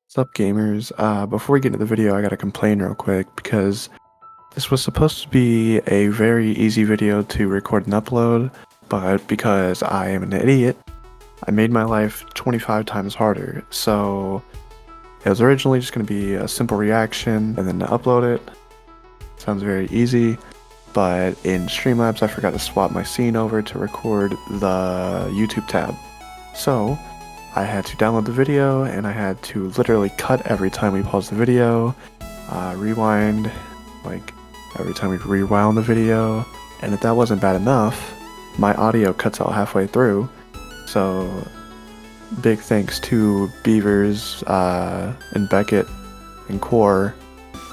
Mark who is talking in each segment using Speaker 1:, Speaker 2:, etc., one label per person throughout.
Speaker 1: What's up, gamers? Before we get into the video, I gotta complain real quick because this was supposed to be a very easy video to record and upload, but because I am an idiot, I made my life 25 times harder. So it was originally just gonna be a simple reaction and then to upload it. Sounds very easy, but in Streamlabs I forgot to swap my scene over to record the YouTube tab. So I had to download the video, and I had to literally cut every time we paused the video, rewind, like every time we rewound the video, and if that wasn't bad enough, my audio cuts out halfway through, so big thanks to Beavers, and Beckett, and Core.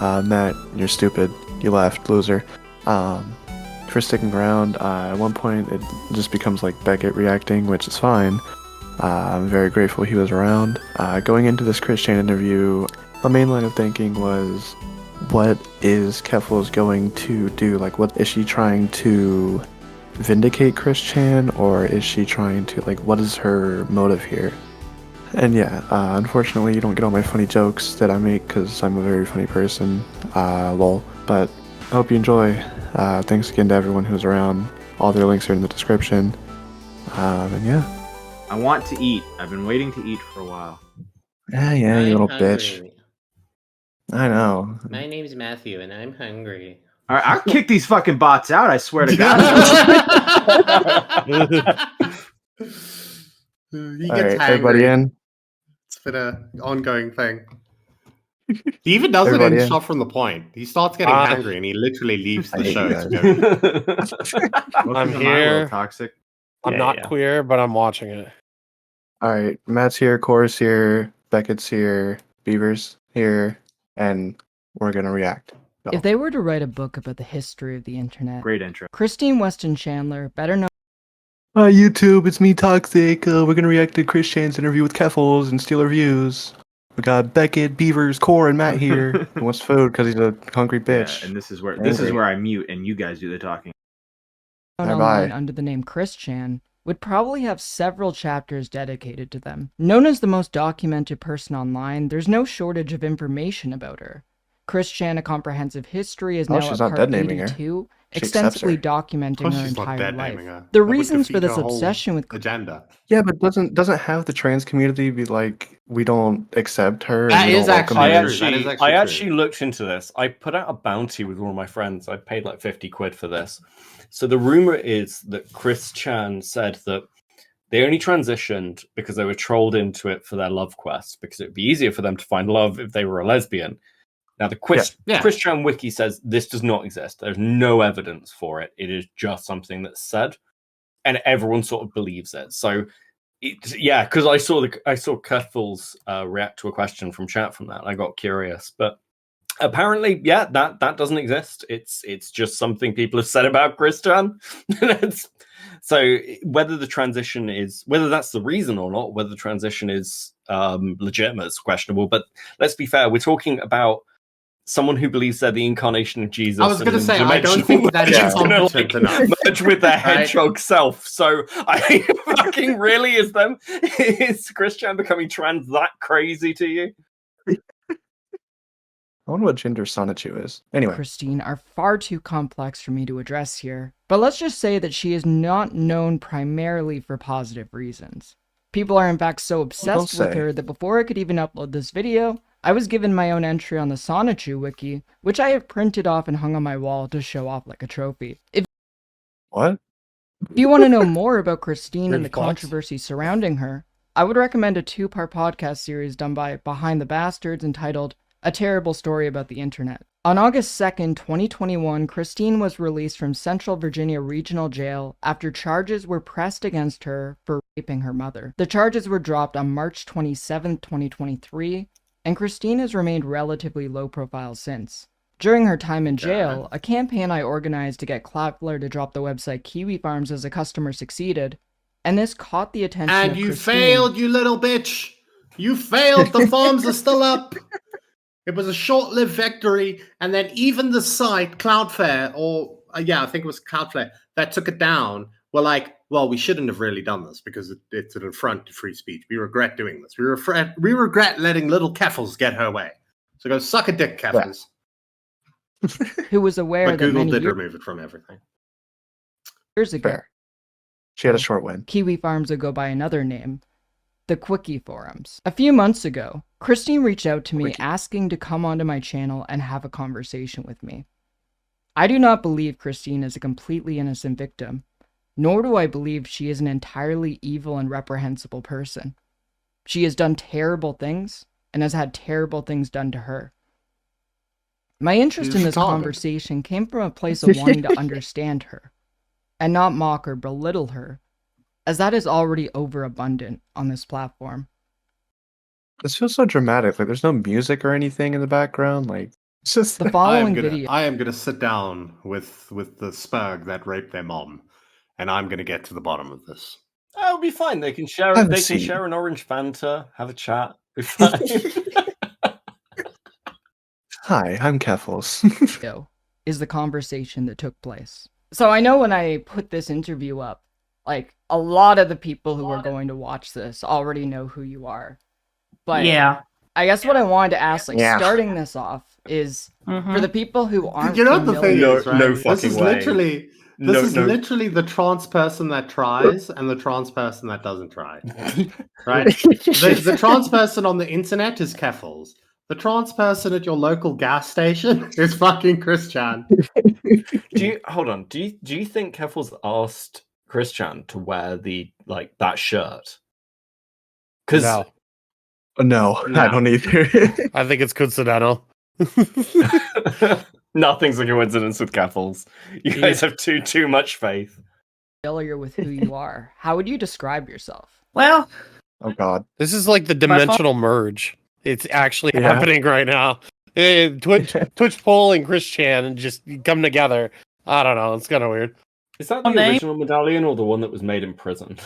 Speaker 1: Matt, you're stupid, you left, loser, for sticking around. At one point it just becomes like Beckett reacting, which is fine. I'm very grateful he was around. Going into this Chris Chan interview, the main line of thinking was, what is Keffals going to do? Like, what is she trying to vindicate Chris Chan, or is she trying to, like, what is her motive here? And yeah, unfortunately you don't get all my funny jokes that I make because I'm a very funny person, lol. But I hope you enjoy. Thanks again to everyone who's around. All their links are in the description. And yeah.
Speaker 2: I want to eat. I've been waiting to eat for a while.
Speaker 1: Yeah, you little bitch. I know.
Speaker 3: My name's Matthew, and I'm hungry.
Speaker 2: All right, I'll kick these fucking bots out. I swear to God.
Speaker 4: He
Speaker 1: All
Speaker 4: gets
Speaker 1: right, everybody in.
Speaker 4: It's been an ongoing thing. He even does
Speaker 1: Everybody
Speaker 4: it in
Speaker 1: in?
Speaker 4: Shot from the Point. He starts getting hungry and he literally leaves
Speaker 1: I
Speaker 4: the
Speaker 1: hate
Speaker 4: show.
Speaker 1: you
Speaker 4: To go.
Speaker 2: Most
Speaker 5: I'm
Speaker 2: of them are a little
Speaker 5: here.
Speaker 2: toxic.
Speaker 5: I'm not queer, but I'm watching it.
Speaker 1: All right, Matt's here, Core's here, Beckett's here, Beaver's here, and we're gonna react. Go.
Speaker 6: If they were to write a book about the history of the internet,
Speaker 2: Great intro.
Speaker 6: Christine Weston Chandler, better known.
Speaker 1: Hi YouTube, it's me, Toxic. We're gonna react to Chris Chan's interview with Keffals and steal her views. We got Beckett, Beavers, Core, and Matt here. He wants food because he's a hungry bitch.
Speaker 2: Yeah, and this is where I mute and you guys do the talking.
Speaker 6: Online under the name Chris Chan, would probably have several chapters dedicated to them. Known as the most documented person online, there's no shortage of information about her. Chris Chan, A Comprehensive History, is now
Speaker 1: she's
Speaker 6: at
Speaker 1: not
Speaker 6: part
Speaker 1: dead naming her.
Speaker 6: 82,
Speaker 1: She
Speaker 6: extensively
Speaker 1: accepts her.
Speaker 6: documenting her
Speaker 4: She's not
Speaker 6: entire
Speaker 4: dead
Speaker 6: life.
Speaker 4: naming her.
Speaker 6: The
Speaker 4: That would
Speaker 6: reasons for
Speaker 4: defeat
Speaker 6: this
Speaker 4: her whole
Speaker 6: obsession with
Speaker 4: agenda.
Speaker 1: Yeah, but doesn't have the trans community be like, we don't accept her?
Speaker 4: That
Speaker 1: and we
Speaker 4: is
Speaker 1: don't welcome
Speaker 4: actually
Speaker 1: her?
Speaker 4: true. That is
Speaker 5: I
Speaker 4: true.
Speaker 5: actually looked into this. I put out a bounty with one of my friends. I paid like 50 quid for this. So the rumor is that Chris Chan said that they only transitioned because they were trolled into it for their love quest, because it would be easier for them to find love if they were a lesbian. Now, the Chris Chan wiki says this does not exist. There's no evidence for it. It is just something that's said, and everyone sort of believes it. So, because I saw Keffals react to a question from chat from that, and I got curious. But apparently, that doesn't exist. It's just something people have said about Chris Chan. So whether the transition is, whether that's the reason or not, whether the transition is legitimate is questionable. But let's be fair, we're talking about someone who believes they're the incarnation of Jesus.
Speaker 4: I was going to say, I don't think that is competent enough.
Speaker 5: Merge with their hedgehog self. So I fucking really is Chris Chan becoming trans that crazy to you?
Speaker 1: I wonder what gender Sonichu is. Anyway.
Speaker 6: Christine are far too complex for me to address here, but let's just say that she is not known primarily for positive reasons. People are in fact so obsessed with her that before I could even upload this video, I was given my own entry on the Sonichu wiki, which I have printed off and hung on my wall to show off like a trophy.
Speaker 1: What?
Speaker 6: If you want to know more about Christine and the controversy surrounding her, I would recommend a 2-part podcast series done by Behind the Bastards entitled A Terrible Story About the Internet. On August 2nd, 2021, Christine was released from Central Virginia Regional Jail after charges were pressed against her for raping her mother. The charges were dropped on March 27th, 2023, and Christine has remained relatively low profile since. During her time in jail, a campaign I organized to get Cloudflare to drop the website Kiwi Farms as a customer succeeded, and this caught the attention of
Speaker 4: And you
Speaker 6: Christine.
Speaker 4: failed, you little bitch! You failed! The farms are still up! It was a short-lived victory, and then even the site, Cloudflare, or I think it was Cloudflare, that took it down, were like, well, we shouldn't have really done this because it's an affront to free speech. We regret doing this. We regret letting little Keffels get her way. So go suck a dick, Keffels.
Speaker 6: Who was aware
Speaker 4: But
Speaker 6: that
Speaker 4: Google
Speaker 6: many
Speaker 4: did remove it from everything.
Speaker 6: years ago,
Speaker 1: Fair. She had a short win.
Speaker 6: Kiwi farms would go by another name, the Quickie forums. A few months ago, Christine reached out to me asking to come onto my channel and have a conversation with me. I do not believe Christine is a completely innocent victim, nor do I believe she is an entirely evil and reprehensible person. She has done terrible things and has had terrible things done to her. My interest in this conversation came from a place of wanting to understand her and not mock or belittle her, as that is already overabundant on this platform.
Speaker 1: This feels so dramatic. Like there's no music or anything in the background. Like it's just
Speaker 6: The following video.
Speaker 4: I am gonna sit down with the spurg that raped their mom, and I'm gonna get to the bottom of this.
Speaker 5: Oh, it'll be fine. They can share.
Speaker 1: Have a
Speaker 5: They can
Speaker 1: seat.
Speaker 5: share an orange Fanta, have a chat. Be fine.
Speaker 1: Hi, I'm Keffels.
Speaker 6: Is the conversation that took place. So I know when I put this interview up, like a lot of the people who are going to watch this already know who you are. But
Speaker 7: Yeah.
Speaker 6: I guess what I wanted to ask, like
Speaker 1: Yeah.
Speaker 6: starting this off, is for the people who aren't
Speaker 4: You know what the thing
Speaker 6: familiar-
Speaker 4: is, right?
Speaker 5: No
Speaker 4: this
Speaker 5: fucking
Speaker 4: is
Speaker 5: way.
Speaker 4: literally this is literally the trans person that tries and the trans person that doesn't try. Right? the trans person on the internet is Keffels. The trans person at your local gas station is fucking Christian.
Speaker 5: Hold on? Do you think Keffels asked Christian to wear that shirt? Because
Speaker 1: No, I don't either.
Speaker 8: I think it's coincidental.
Speaker 5: nothing's a coincidence with Keffels. You guys have too much faith.
Speaker 6: familiar with who you are, how would you describe yourself?
Speaker 7: Well,
Speaker 1: Oh God.
Speaker 8: This is like the dimensional merge. It's actually happening right now. Twitch poll and Chris Chan just come together. I don't know. It's kind of weird.
Speaker 5: Is that the
Speaker 7: name?
Speaker 5: original medallion or the one that was made in prison?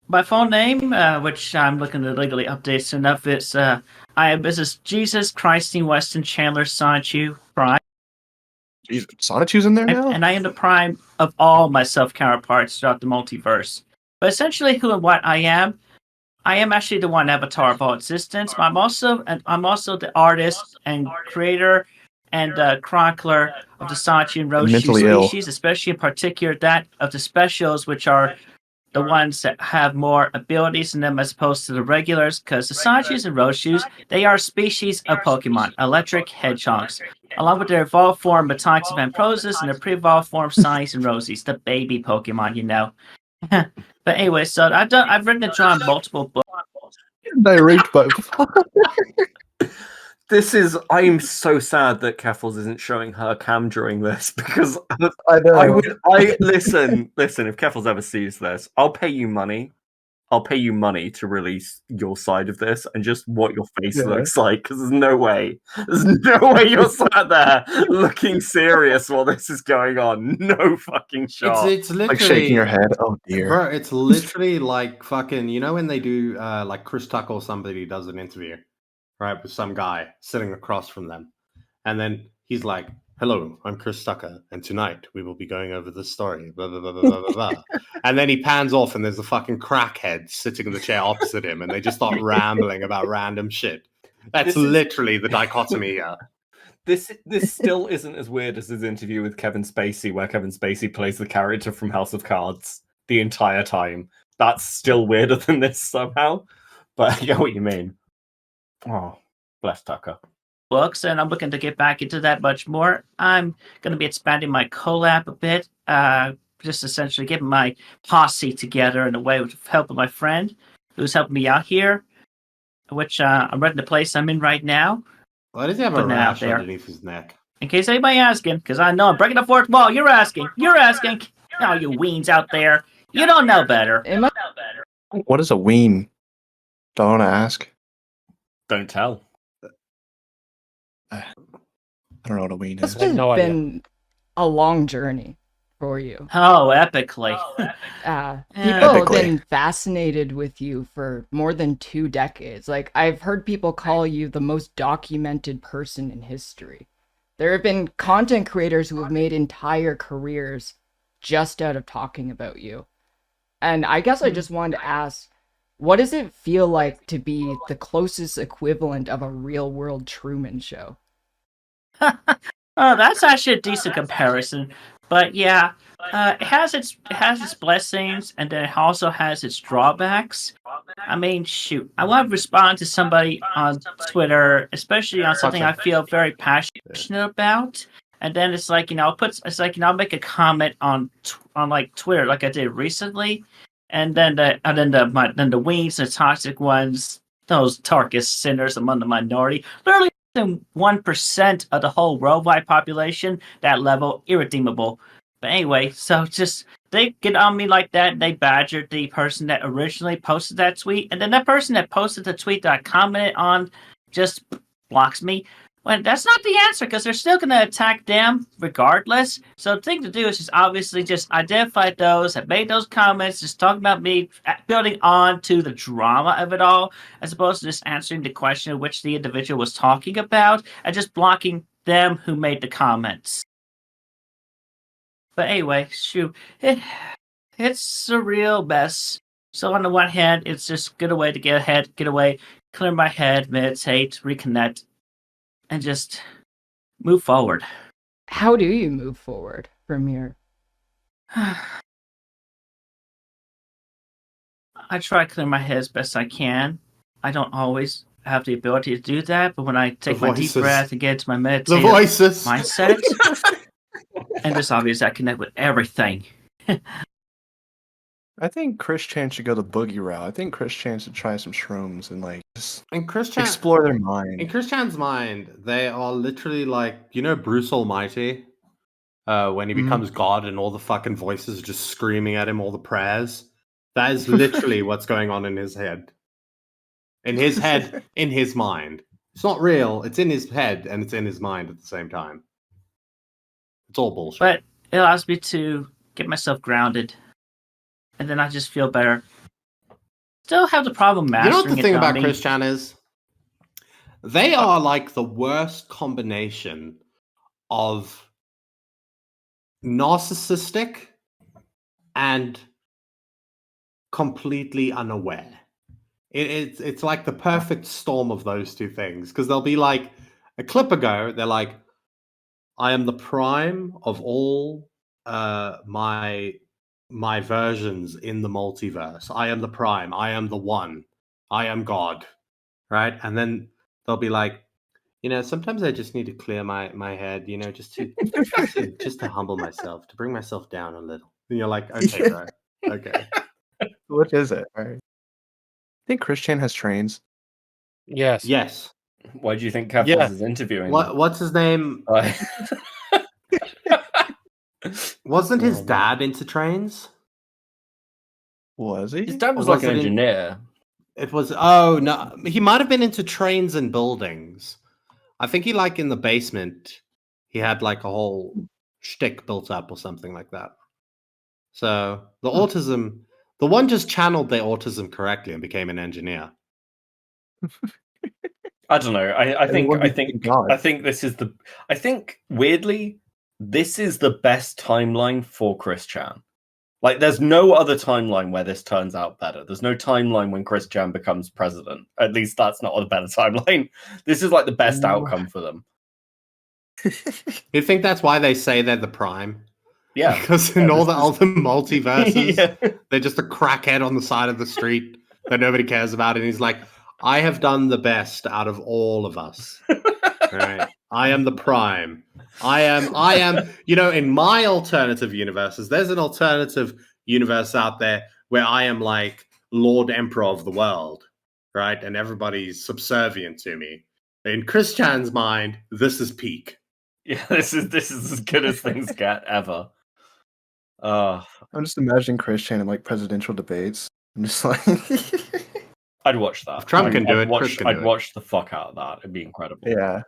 Speaker 7: my full name, which I'm looking to legally update soon enough, it's I am Mrs. Jesus Christine Weston Chandler Sonichu Prime,
Speaker 1: Jeez, Sonichu's in there now?
Speaker 7: and I am the prime of all my self-counterparts throughout the multiverse. But essentially, who and what I am actually the one avatar of all existence. But I'm also the artist and creator and chronicler of the Sonichu and Roshu
Speaker 1: Mentally ill.
Speaker 7: species, especially in particular that of the specials, which are the ones that have more abilities in them as opposed to the regulars, because the Sonichus and Roshus, they are species of Pokemon, electric hedgehogs, along with their evolved form Batonyx and Vamprosis and their pre-evolved form Sonics and Rosies, the baby Pokemon, you know. But anyway, so I've written and drawn multiple books.
Speaker 1: Direct, but
Speaker 5: I'm so sad that Keffels isn't showing her cam during this because
Speaker 1: I know.
Speaker 5: Listen, if Keffels ever sees this, I'll pay you money. I'll pay you money to release your side of this and just what your face looks like, because there's no way you're sat there looking serious while this is going on. No fucking shot.
Speaker 4: It's literally
Speaker 1: like shaking your head. Oh dear.
Speaker 4: Bro, it's literally like fucking, you know when they do like Chris Tucker or somebody does an interview, right, with some guy sitting across from them, and then he's like, "Hello, I'm Chris Tucker, and tonight we will be going over this story." Blah blah blah blah blah blah. And then he pans off, and there's a fucking crackhead sitting in the chair opposite him, and they just start rambling about random shit. That's literally the dichotomy here.
Speaker 5: This still isn't as weird as his interview with Kevin Spacey, where Kevin Spacey plays the character from House of Cards the entire time. That's still weirder than this somehow. But I get what you mean. Oh, bless Tucker.
Speaker 7: Books, and I'm looking to get back into that much more. I'm going to be expanding my collab a bit, just essentially getting my posse together in a way with help of my friend who's helping me out here, which I'm renting the place I'm in right now.
Speaker 4: Why does he have a
Speaker 7: Putting it out
Speaker 4: rash
Speaker 7: there.
Speaker 4: underneath his neck?
Speaker 7: In case anybody asking, because I know I'm breaking the fourth wall. You're asking. Oh, you weens out there. You don't know better.
Speaker 6: Am I-
Speaker 1: What is a ween? Don't want to ask.
Speaker 5: Don't tell.
Speaker 1: I don't know what a ween
Speaker 6: This
Speaker 1: is.
Speaker 6: has
Speaker 8: no idea.
Speaker 6: been a long journey for you.
Speaker 7: Oh, epically.
Speaker 6: People have
Speaker 1: Epically.
Speaker 6: been fascinated with you for more than 2 decades. Like, I've heard people call you the most documented person in history. There have been content creators who have made entire careers just out of talking about you. And I guess I just wanted to ask, what does it feel like to be the closest equivalent of a real-world Truman Show?
Speaker 7: Oh, that's actually a decent comparison. But yeah, it has its blessings, and then it also has its drawbacks. I mean, shoot, I want to respond to somebody on Twitter, especially on something I feel very passionate about, and then it's like I'll make a comment on like Twitter, like I did recently, and then the weens, the toxic ones, those darkest sinners among the minority, literally than 1% of the whole worldwide population, that level, irredeemable. But anyway, so just they get on me like that, and they badgered the person that originally posted that tweet, and then that person that posted the tweet that I commented on just blocks me. Well, that's not the answer, because they're still going to attack them regardless. So the thing to do is just obviously just identify those that made those comments, just talk about me, building on to the drama of it all, as opposed to just answering the question of which the individual was talking about, and just blocking them who made the comments. But anyway, shoot, it's a real mess. So on the one hand, it's just a good way to get away, clear my head, meditate, reconnect, and just move forward.
Speaker 6: How do you move forward from here?
Speaker 7: I try to clear my head as best I can. I don't always have the ability to do that, but when I take my deep breath and get into my meditative mindset, and it's obvious I connect with everything.
Speaker 1: I think Chris Chan should go the boogie route. I think Chris Chan should try some shrooms and like just explore their mind.
Speaker 4: In Chris Chan's mind, they are literally like, you know, Bruce Almighty, when he becomes God and all the fucking voices are just screaming at him, all the prayers. That is literally what's going on in his head. In his head, in his mind. It's not real. It's in his head and it's in his mind at the same time. It's all bullshit.
Speaker 7: But it allows me to get myself grounded, and then I just feel better. Still have the problem mastering it.
Speaker 4: You know what the thing about
Speaker 7: me.
Speaker 4: Chris Chan is? They are like the worst combination of narcissistic and completely unaware. It's like the perfect storm of those two things, because they'll be like, a clip ago, they're like, I am the prime of all my versions in the multiverse. I am the prime. I am the one. I am God. Right? And then they'll be like, you know, sometimes I just need to clear my head, you know, just to humble myself, to bring myself down a little. And you're like, okay, bro. Okay.
Speaker 1: What is it? Right. I think Chris Chan has trains.
Speaker 8: Yes.
Speaker 4: Yes.
Speaker 5: Why do you think Kevlos is interviewing?
Speaker 4: What's his name? Wasn't his dad into trains?
Speaker 1: Was he?
Speaker 5: His dad was like an engineer.
Speaker 4: It was. Oh no, he might have been into trains and buildings. I think he like in the basement. He had like a whole shtick built up or something like that. So the autism, the one just channeled their autism correctly and became an engineer.
Speaker 5: I don't know. I think this is the. I think weirdly, this is the best timeline for Chris Chan. Like, there's no other timeline where this turns out better. There's no timeline when Chris Chan becomes president. At least that's not a better timeline. This is like the best outcome for them.
Speaker 4: You think that's why they say they're the prime?
Speaker 5: Yeah.
Speaker 4: Because in all the other multiverses, they're just a crackhead on the side of the street that nobody cares about. And he's like, I have done the best out of all of us. Right? I am the prime. I am, you know, in my alternative universes, there's an alternative universe out there where I am like Lord Emperor of the world, right? And everybody's subservient to me. In Chris Chan's mind, this is peak.
Speaker 5: Yeah, this is as good as things get ever.
Speaker 1: I'm just imagining Chris Chan in like presidential debates. I'm just like,
Speaker 5: I'd watch that.
Speaker 4: If Trump can do it, Chris can do it.
Speaker 5: I'd watch the fuck out of that. It'd be incredible.
Speaker 1: Yeah.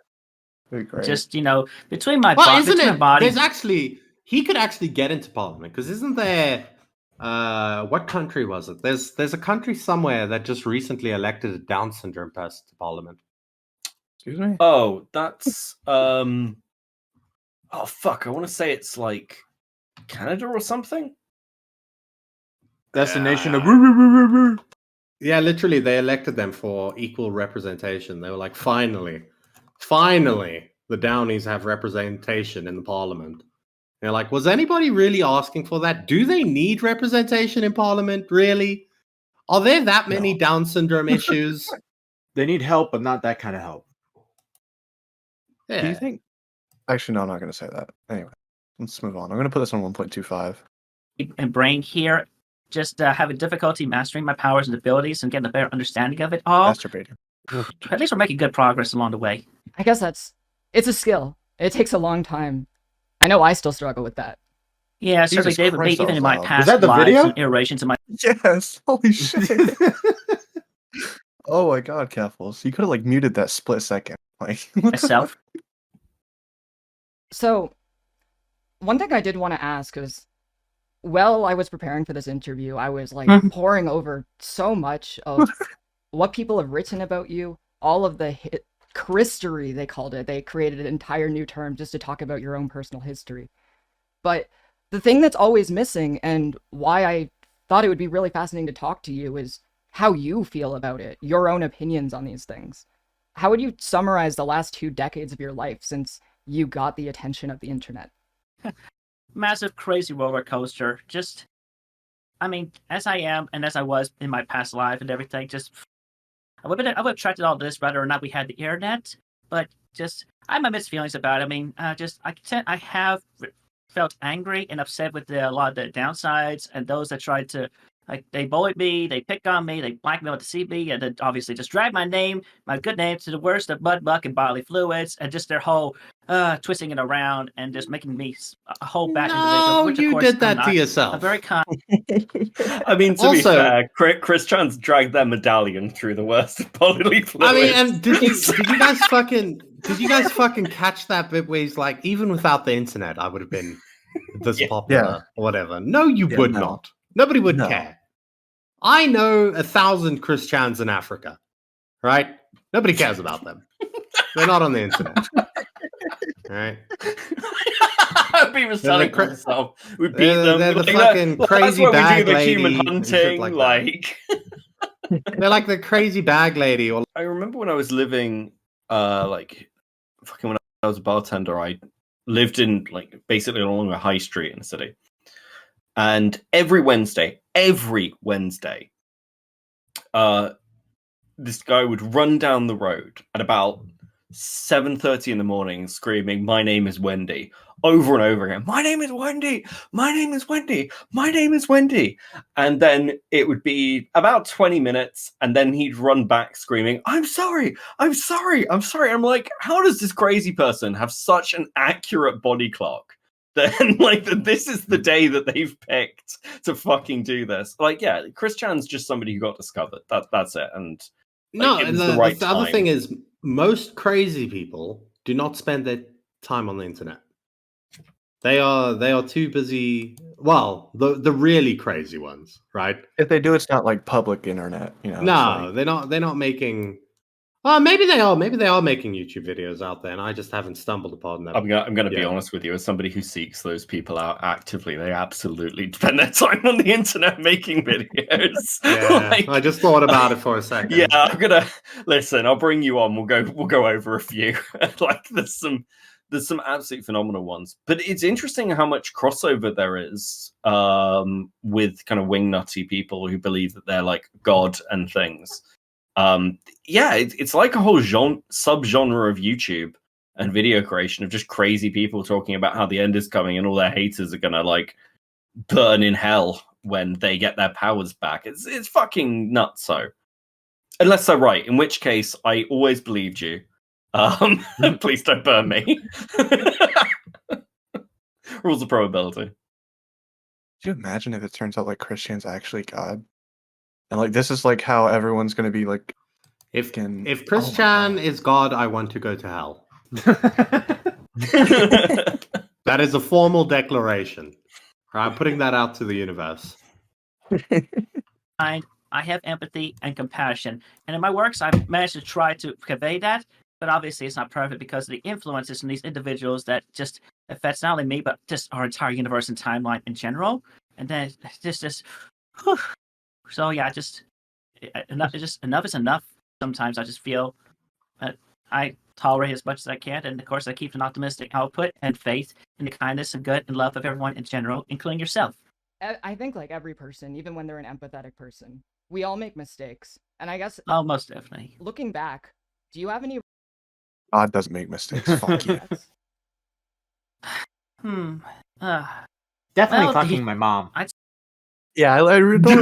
Speaker 1: Great.
Speaker 7: Just, you know, between my
Speaker 4: body,
Speaker 7: there's
Speaker 4: actually, he could actually get into parliament, because isn't there, what country was it? There's a country somewhere that just recently elected a Down syndrome person to parliament.
Speaker 1: Excuse me?
Speaker 5: Oh, that's Oh fuck! I want to say it's like Canada or something.
Speaker 2: That's the nation of.
Speaker 4: Yeah, literally, they elected them for equal representation. They were like, finally, the Downies have representation in the parliament. They're like, was anybody really asking for that? Do they need representation in parliament? Really? Are there that many Down syndrome issues?
Speaker 2: They need help, but not that kind of help.
Speaker 4: Yeah.
Speaker 1: Do you think? Actually, no, I'm not going to say that. Anyway, let's move on. I'm going to put this on 1.25.
Speaker 7: And brain here, just having difficulty mastering my powers and abilities and getting a better understanding of it all.
Speaker 1: Masturbating.
Speaker 7: At least we're making good progress along the way.
Speaker 6: I guess it's a skill. It takes a long time. I know I still struggle with that.
Speaker 7: Yeah, certainly,
Speaker 1: Jesus
Speaker 7: David.
Speaker 1: Christ,
Speaker 7: Even in my
Speaker 1: Oswald.
Speaker 7: past
Speaker 2: Is that the
Speaker 7: lives
Speaker 2: video?
Speaker 7: and iterations of my
Speaker 1: Yes. Holy shit. Oh my god, Keffels. You could have like muted that split second. Like what the
Speaker 7: myself.
Speaker 1: fuck?
Speaker 6: So, one thing I did want to ask is, while I was preparing for this interview, I was like poring over so much of what people have written about you, all of the Christory, they called it. They created an entire new term just to talk about your own personal history. But the thing that's always missing, and why I thought it would be really fascinating to talk to you, is how you feel about it, your own opinions on these things. How would you summarize the last 2 decades of your life since you got the attention of the internet?
Speaker 7: Massive, crazy roller coaster. Just, I mean, as I am and as I was in my past life and everything, just, I would have attracted all this whether or not we had the internet, but just, I have my mixed feelings about it. I mean, I have felt angry and upset with a lot of the downsides and those that tried to, like, they bullied me, they picked on me, they blackmailed the CB, and then obviously just dragged my good name, to the worst of mud, muck, and bodily fluids, and just their whole twisting it around and just making me a whole bad individual. Which, of
Speaker 4: You
Speaker 7: course,
Speaker 4: did that
Speaker 7: I'm
Speaker 4: to
Speaker 7: not.
Speaker 4: yourself.
Speaker 7: I'm very kind.
Speaker 5: I mean, to be
Speaker 4: Also-
Speaker 5: fair, Chris Chan's dragged their medallion through the worst of bodily fluids.
Speaker 4: I mean, and did you guys fucking catch that bit where he's like, even without the internet, I would have been this popular or whatever? No, you would
Speaker 1: no.
Speaker 4: not. Nobody would
Speaker 1: No.
Speaker 4: care. I know 1,000 Chris Chans in Africa, right? Nobody cares about them. They're not on the internet. All right.
Speaker 5: He was telling
Speaker 4: cra-
Speaker 5: himself, we beat them.
Speaker 4: they're the
Speaker 5: Like,
Speaker 4: fucking
Speaker 5: that's
Speaker 4: crazy
Speaker 5: where we do
Speaker 4: bag
Speaker 5: the
Speaker 4: lady
Speaker 5: human
Speaker 4: and shit
Speaker 5: hunting.
Speaker 4: like that.
Speaker 5: Like,
Speaker 4: They're like the crazy bag lady. Or
Speaker 5: I remember when I was living, like, fucking when I was a bartender, I lived in, like, basically along a high street in the city. And every Wednesday, this guy would run down the road at about 7:30 in the morning screaming, "My name is Wendy," over and over again. "My name is Wendy, my name is Wendy, my name is Wendy." And then it would be about 20 minutes, and then he'd run back screaming, "I'm sorry, I'm sorry, I'm sorry." I'm like, how does this crazy person have such an accurate body clock? Then, like, this is the day that they've picked to fucking do this. Like, yeah, Chris Chan's just somebody who got discovered. That's it. And
Speaker 4: no,
Speaker 5: it
Speaker 4: and
Speaker 5: was the right
Speaker 4: the other
Speaker 5: time.
Speaker 4: thing is, most crazy people do not spend their time on the internet. They are too busy. Well, the really crazy ones, right?
Speaker 1: If they do, it's not like public internet. You know.
Speaker 4: No,
Speaker 1: it's
Speaker 4: they're not. They're not making. Well, maybe they are. Maybe they are making YouTube videos out there, and I just haven't stumbled upon them.
Speaker 5: I'm gonna be
Speaker 4: Yeah.
Speaker 5: honest with you. As somebody who seeks those people out actively, they absolutely spend their time on the internet making videos.
Speaker 4: Yeah,
Speaker 5: Like,
Speaker 4: I just thought about it for a second.
Speaker 5: yeah, I'm gonna listen. I'll bring you on. We'll go over a few. Like, there's some absolute phenomenal ones. But it's interesting how much crossover there is with kind of wingnutty people who believe that they're like God and things. Yeah, it's like a whole subgenre of YouTube and video creation of just crazy people talking about how the end is coming and all their haters are gonna like burn in hell when they get their powers back. It's fucking nuts. So, unless they're right, in which case I always believed you. Please don't burn me. Rules of probability.
Speaker 1: Could you imagine if it turns out like Christian's actually God? And like this is like how everyone's gonna be like
Speaker 4: If
Speaker 1: can-
Speaker 4: if
Speaker 1: Oh
Speaker 4: Chris
Speaker 1: my
Speaker 4: Chan
Speaker 1: God.
Speaker 4: is God, I want to go to hell. That is a formal declaration. I'm putting that out to the universe.
Speaker 7: I have empathy and compassion, and in my works, I've managed to try to convey that. But obviously, it's not perfect because of the influences from these individuals that just affects not only me but just our entire universe and timeline in general. And then it's just whew. So yeah, enough is enough. Sometimes I just feel that I tolerate as much as I can, and of course I keep an optimistic output and faith in the kindness and good and love of everyone in general, including yourself.
Speaker 6: I think like every person, even when they're an empathetic person, we all make mistakes. And I guess
Speaker 7: Oh, most definitely.
Speaker 6: looking back, do you have any
Speaker 1: God doesn't make mistakes. Fuck you.
Speaker 6: regrets?
Speaker 2: Definitely
Speaker 7: Well,
Speaker 2: fucking my mom.
Speaker 1: Yeah, I don't really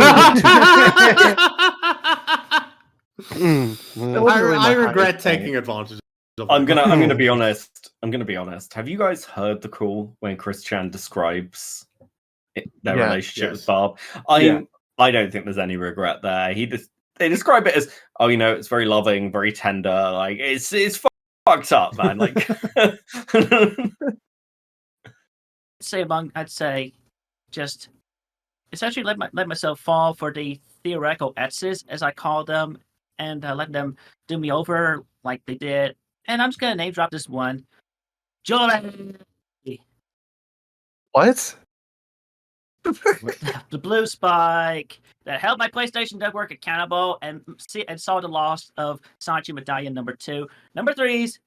Speaker 8: Mm.
Speaker 1: wasn't really
Speaker 4: I
Speaker 1: my
Speaker 4: regret
Speaker 1: highest point.
Speaker 4: taking advantage of
Speaker 5: I'm
Speaker 4: that.
Speaker 5: gonna be honest. I'm gonna be honest. Have you guys heard the call when Chris Chan describes their
Speaker 1: Yeah,
Speaker 5: relationship with
Speaker 2: yes.
Speaker 5: Barb? I don't think there's any regret there. They describe it as, oh, it's very loving, very tender. Like it's fucked up, man. Like
Speaker 7: I'd say just essentially let myself fall for the theoretical X's, as I call them, and let them do me over like they did. And I'm just gonna name drop this one, Jolie,
Speaker 1: What?
Speaker 7: the blue spike that held my PlayStation Network accountable and saw the loss of Sanchi Medallion number 2. Number 3's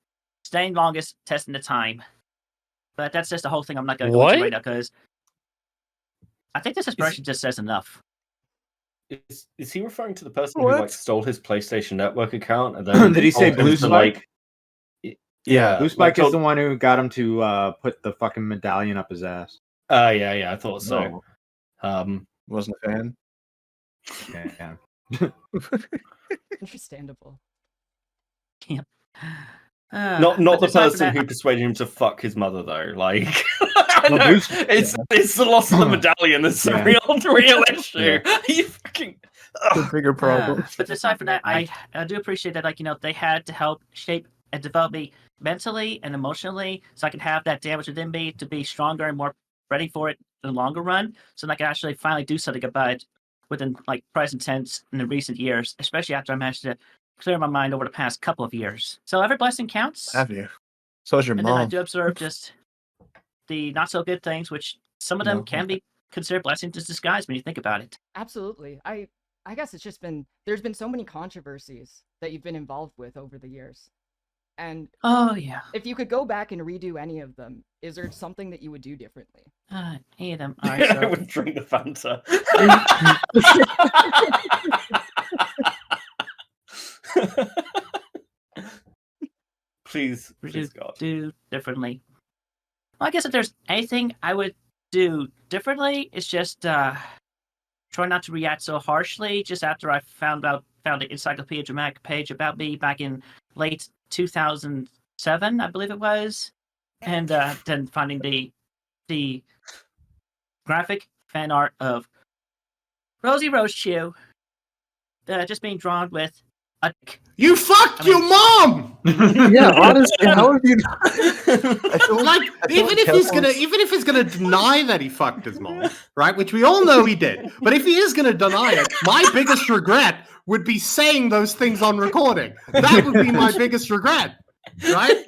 Speaker 7: staying longest, testing the time. But that's just the whole thing I'm not going to go into right now because I think this expression just says enough.
Speaker 5: is he referring to the person who like stole his PlayStation Network account and then
Speaker 2: Did he say
Speaker 5: told him
Speaker 2: Blue
Speaker 5: to,
Speaker 2: Spike?
Speaker 1: Yeah.
Speaker 2: Blue Spike is the one who got him to put the fucking medallion up his ass.
Speaker 5: Yeah, I thought so.
Speaker 1: Wasn't a fan.
Speaker 2: Yeah.
Speaker 6: Understandable.
Speaker 5: Not
Speaker 7: but
Speaker 5: the
Speaker 7: aside from
Speaker 5: person
Speaker 7: that,
Speaker 5: who persuaded him to fuck his mother, though. Like,
Speaker 2: Well,
Speaker 5: no,
Speaker 2: Bruce-
Speaker 5: it's the loss of the medallion that's the real issue. You fucking.
Speaker 1: The bigger problem.
Speaker 7: But aside from that, I do appreciate that, like, they had to help shape and develop me mentally and emotionally so I could have that damage within me to be stronger and more ready for it in the longer run. So I can actually finally do something about it within, like, present tense in the recent years, especially after I managed to clear my mind over the past couple of years. So every blessing counts.
Speaker 1: Have you? So is your
Speaker 7: And then I
Speaker 1: mom.
Speaker 7: do observe just the not so good things, which some of them can be considered blessings in disguise when you think about it.
Speaker 6: Absolutely. I guess it's just there's been so many controversies that you've been involved with over the years. And
Speaker 7: oh yeah,
Speaker 6: if you could go back and redo any of them, is there something that you would do differently?
Speaker 7: Any of them. All right, so
Speaker 5: I would drink the Fanta. Please, God.
Speaker 7: Do differently. Well, I guess if there's anything I would do differently, it's just try not to react so harshly. Just after I found the Encyclopedia Dramatic page about me back in late 2007, I believe it was, and then finding the graphic fan art of Rosie Rochew, just being drawn with a.
Speaker 4: You fucked your mom.
Speaker 1: Yeah, honestly, how have you? I feel
Speaker 4: Like, even if he's gonna deny that he fucked his mom, right? Which we all know he did. But if he is gonna deny it, my biggest regret would be saying those things on recording. That would be my biggest regret, right?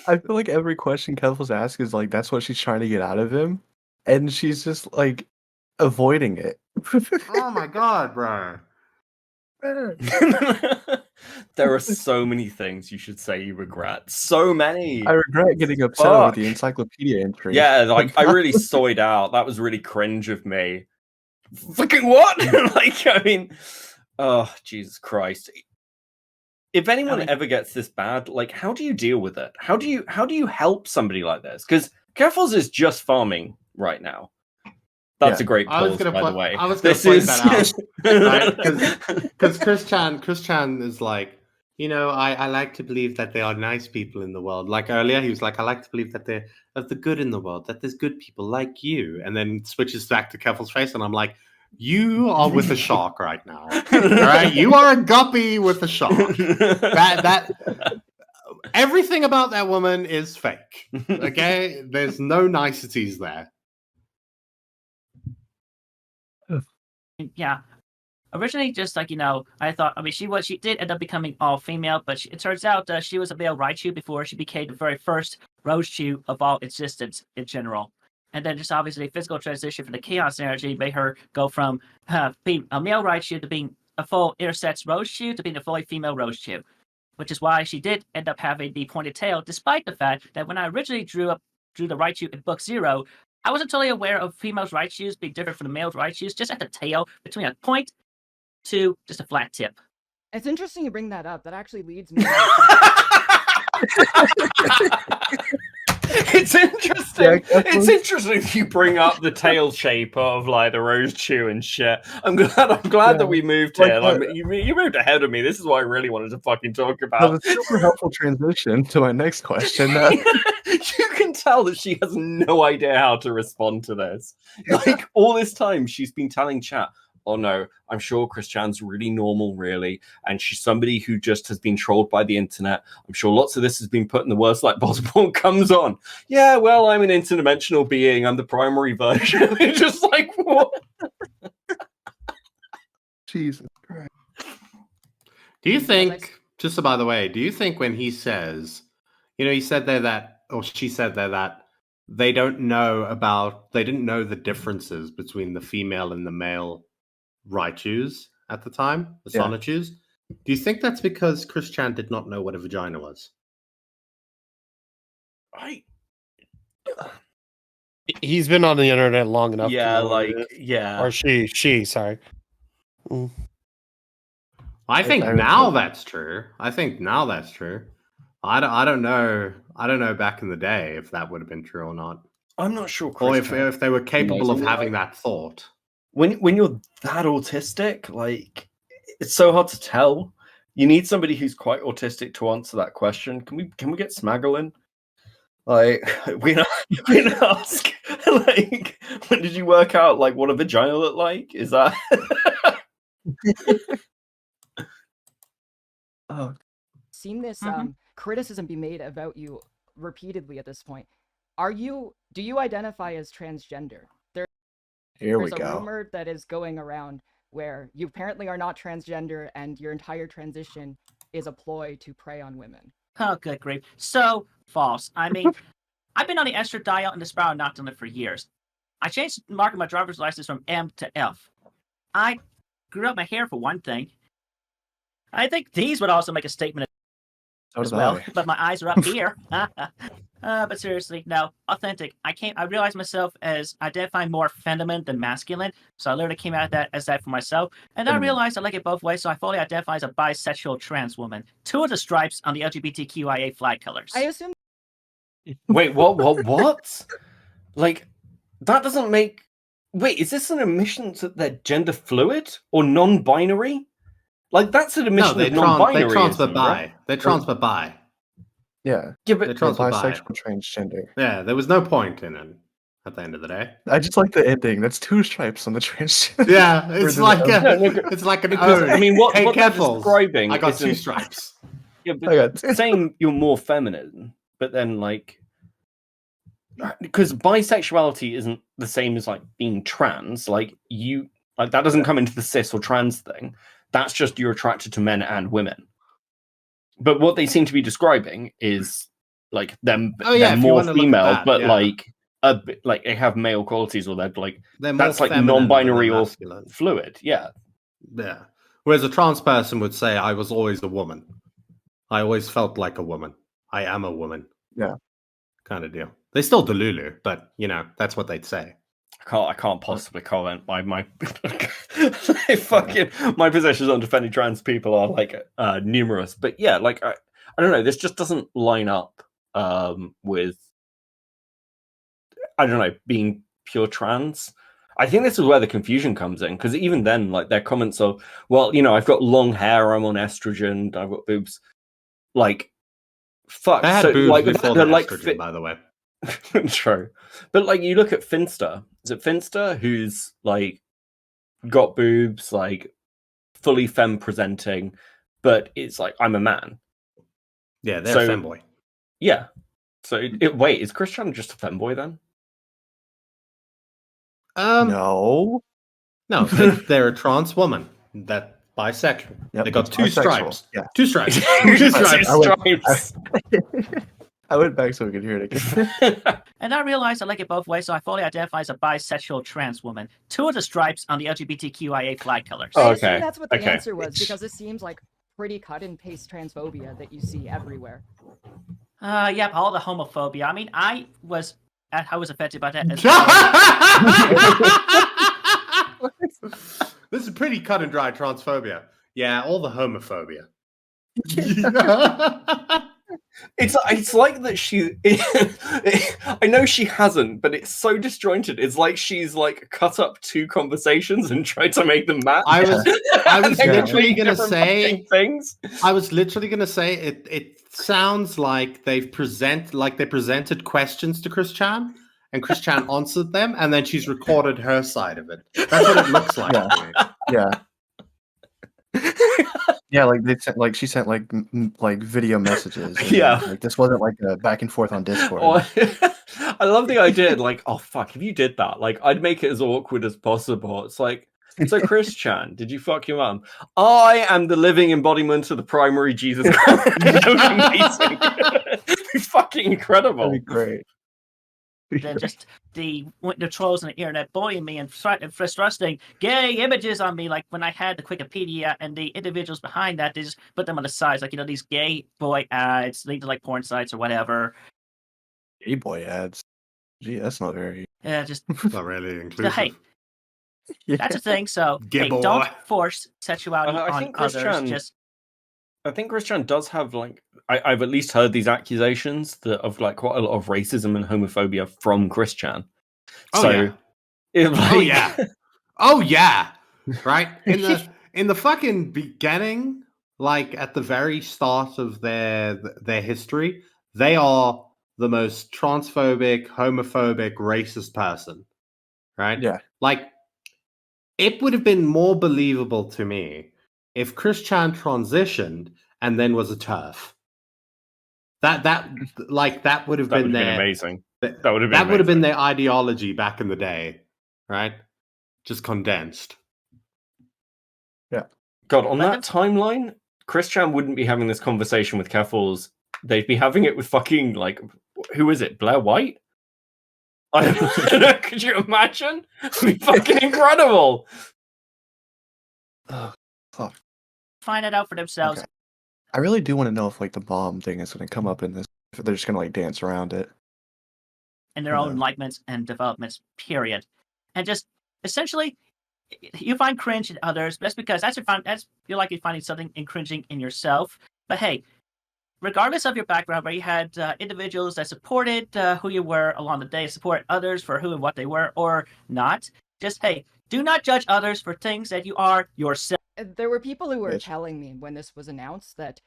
Speaker 1: I feel like every question Kevin's asked is like that's what she's trying to get out of him, and she's just like avoiding it.
Speaker 4: Oh my god, bro.
Speaker 5: There are so many things you should say you regret. So many.
Speaker 1: I regret getting upset over the encyclopedia entry.
Speaker 5: Yeah, like I really soyed out. That was really cringe of me. Fucking what? Like, I mean, oh Jesus Christ! If anyone ever gets this bad, like, how do you deal with it? How do you help somebody like this? Because Keffels is just farming right now. That's a great pause, by the way.
Speaker 4: I was going to point that out. Right? Because Chris Chan is like, I like to believe that there are nice people in the world. Like earlier, he was like, I like to believe that there of the good in the world, that there's good people like you. And then switches back to Keffel's face, and I'm like, you are with a shark right now. All right? You are a guppy with a shark. That everything about that woman is fake. Okay? There's no niceties there.
Speaker 7: Yeah, originally just like, I thought, she did end up becoming all female, but it turns out she was a male Raichu before she became the very first Roschu of all existence in general. And then just obviously physical transition from the Chaos energy made her go from being a male Raichu to being a full intersex Roschu to being a fully female Roschu, which is why she did end up having the pointed tail, despite the fact that when I originally drew the Raichu in Book 0, I wasn't totally aware of female Raichus being different from the male Raichus, just at the tail between a point to just a flat tip.
Speaker 6: It's interesting you bring that up. That actually leads me.
Speaker 5: It's interesting. It's interesting you bring up the tail shape of like the Roschu and shit. I'm glad that we moved here. You moved ahead of me. This is what I really wanted to fucking talk about.
Speaker 1: That was a super helpful transition to my next question.
Speaker 5: You can tell that she has no idea how to respond to this. Like all this time, she's been telling chat, "Oh no, I'm sure Christian's really normal, really, and she's somebody who just has been trolled by the internet. I'm sure lots of this has been put in the worst light possible." Comes on, yeah, well, I'm an interdimensional being. I'm the primary version. It's just like what?
Speaker 1: Jesus Christ.
Speaker 4: Do you think, just by the way, do you think when he says, he said there that, or she said there that they didn't know the differences between the female and the male Raichus at the time, the Sonichus? Do you think that's because Chris Chan did not know what a vagina was?
Speaker 8: He's been on the internet long enough.
Speaker 5: Yeah,
Speaker 8: to know what it is. Or she, sorry.
Speaker 4: I think now that's true. I don't know. I don't know back in the day if that would have been true or not.
Speaker 5: I'm not sure.
Speaker 4: Or if they were capable of having that thought.
Speaker 5: When you're that autistic, like it's so hard to tell. You need somebody who's quite autistic to answer that question. Can we get Smaggle in? Like we ask like when did you work out like what a vagina looked like? Is that
Speaker 6: Seen this criticism be made about you repeatedly at this point. Do you identify as transgender? There's a rumor that is going around where you apparently are not transgender and your entire transition is a ploy to prey on women.
Speaker 7: Oh, good grief. So false. I mean, I've been on the estradiol and the spiral nocturnal for years. I changed the mark of my driver's license from M to F. I grew out my hair for one thing. I think these would also make a statement as well, but my eyes are up here. But seriously, no, authentic. I realized myself as identifying more feminine than masculine, so I literally came out as that for myself. And then I realized I like it both ways, so I fully identify as a bisexual trans woman. 2 of the stripes on the LGBTQIA flag colors.
Speaker 6: I assume.
Speaker 5: Wait, what? Like, that doesn't make... Wait, is this an admission that they're gender fluid or non-binary? Like, that's an admission of non-binary.
Speaker 4: They transfer bi.
Speaker 5: Right?
Speaker 4: They transfer bi.
Speaker 1: Yeah,
Speaker 5: but
Speaker 4: they transfer
Speaker 1: bisexual transgender.
Speaker 4: Yeah, there was no point in it at the end of the day.
Speaker 1: I just like the ending. That's 2 stripes on the transgender.
Speaker 4: Yeah, it's like an ode.
Speaker 5: I mean, what they're
Speaker 4: careful.
Speaker 5: describing
Speaker 4: I got 2 stripes.
Speaker 5: Yeah, but saying you're more feminine, but then like, because bisexuality isn't the same as like being trans. Like that doesn't come into the cis or trans thing. That's just you're attracted to men and women. But what they seem to be describing is like them. They're more female, but like they have male qualities, or that's like non-binary or fluid. Yeah.
Speaker 4: Whereas a trans person would say, "I was always a woman. I always felt like a woman. I am a woman."
Speaker 1: Yeah.
Speaker 4: Kind of deal. They still delulu, but that's what they'd say.
Speaker 5: I can't possibly comment. My positions on defending trans people are like numerous, but yeah, like I don't know. This just doesn't line up with being pure trans. I think this is where the confusion comes in, because even then, like their comments of, well, I've got long hair, I'm on estrogen, I've got boobs. Like, fuck.
Speaker 4: I had boobs before the estrogen, by the way.
Speaker 5: True. But like you look at Finster. Is it Finster who's like got boobs, like fully femme presenting, but it's like I'm a man.
Speaker 4: Yeah, they're a femboy.
Speaker 5: Yeah. So wait, is Christian just a femboy then?
Speaker 1: No.
Speaker 4: No, they're a trans woman. That bisexual.
Speaker 1: Yep,
Speaker 4: They got
Speaker 1: it's
Speaker 4: two
Speaker 1: bisexual.
Speaker 4: stripes.
Speaker 1: Yeah.
Speaker 4: 2 stripes. 2
Speaker 5: Two
Speaker 4: stripes.
Speaker 5: stripes.
Speaker 1: I went back so we could hear it again.
Speaker 7: And I realized I like it both ways, so I fully identify as a bisexual trans woman. 2 of the stripes on the LGBTQIA flag colors.
Speaker 5: Oh,
Speaker 6: I
Speaker 5: okay.
Speaker 6: assume that's what the
Speaker 5: Okay.
Speaker 6: answer was, because it seems like pretty cut and paste transphobia that you see everywhere.
Speaker 7: Yep, all the homophobia. I mean, I was affected by that as well.
Speaker 4: This is pretty cut and dry transphobia. Yeah, all the homophobia.
Speaker 5: It's like that she. I know she hasn't, but it's so disjointed. It's like she's like cut up 2 conversations and tried to make them match.
Speaker 4: I was literally gonna
Speaker 5: Different
Speaker 4: say
Speaker 5: fucking things.
Speaker 4: I was literally gonna say it sounds like they presented questions to Chris Chan and Chris Chan answered them and then she's recorded her side of it. That's what it looks like.
Speaker 1: Yeah.
Speaker 4: to me.
Speaker 1: Yeah. Yeah, like they sent, like she sent like like video messages. and,
Speaker 5: Yeah.
Speaker 1: like this wasn't like a back and forth on Discord.
Speaker 5: Or- I love the idea. Like, oh fuck, if you did that, like, I'd make it as awkward as possible. It's like, so Chris Chan, did you fuck your mum? I am the living embodiment of the primary Jesus Christ. Amazing. It'd be fucking incredible.
Speaker 1: That'd be great.
Speaker 7: Then just the trolls on the internet bullying me and thrusting gay images on me. Like when I had the Wikipedia and the individuals behind that, they just put them on the sides, like, you know, these gay boy ads linked to like porn sites or whatever.
Speaker 1: Gay boy ads. Gee, that's not very.
Speaker 7: Yeah, just
Speaker 4: Not really inclusive.
Speaker 7: hey,
Speaker 1: Yeah.
Speaker 7: that's a thing. So
Speaker 4: Gay
Speaker 7: hey,
Speaker 4: boy.
Speaker 7: don't force sexuality
Speaker 5: I
Speaker 7: on
Speaker 5: think Chris
Speaker 7: others.
Speaker 5: Chan-
Speaker 7: Just
Speaker 5: I think Chris Chan does have like I've at least heard these accusations that of like quite a lot of racism and homophobia from Chris Chan.
Speaker 4: Oh,
Speaker 5: So,
Speaker 4: yeah.
Speaker 5: it, like,
Speaker 4: Oh yeah. Oh yeah. Right? In the fucking beginning, like at the very start of their history, they are the most transphobic, homophobic, racist person. Right?
Speaker 1: Yeah.
Speaker 4: Like it would have been more believable to me if Chris Chan transitioned and then was a TERF. That would have
Speaker 5: that
Speaker 4: been
Speaker 5: would have been
Speaker 4: their
Speaker 5: amazing.
Speaker 4: That
Speaker 5: That would have been
Speaker 4: that would have been
Speaker 5: amazing.
Speaker 4: their ideology back in the day, right? Just condensed.
Speaker 5: God, on
Speaker 7: But
Speaker 5: that timeline, Chris Chan wouldn't be having this conversation with Keffels. They'd be having it with fucking, like, who is it? Blair White? I don't know. Could you imagine? It'd be fucking incredible.
Speaker 1: Oh, fuck.
Speaker 7: find it out for themselves.
Speaker 1: Okay. I really do want to know if like the bomb thing is going to come up in this. If they're just going to like dance around it.
Speaker 7: In their own enlightenments and developments, period. And just essentially, you find cringe in others. That's because you're likely finding something cringing in yourself. But hey, regardless of your background, where you had individuals that supported who you were along the day, support others for who and what they were or not, just hey, do not judge others for things that you are yourself.
Speaker 6: There were people who were
Speaker 1: Yes.
Speaker 6: telling me when this was announced that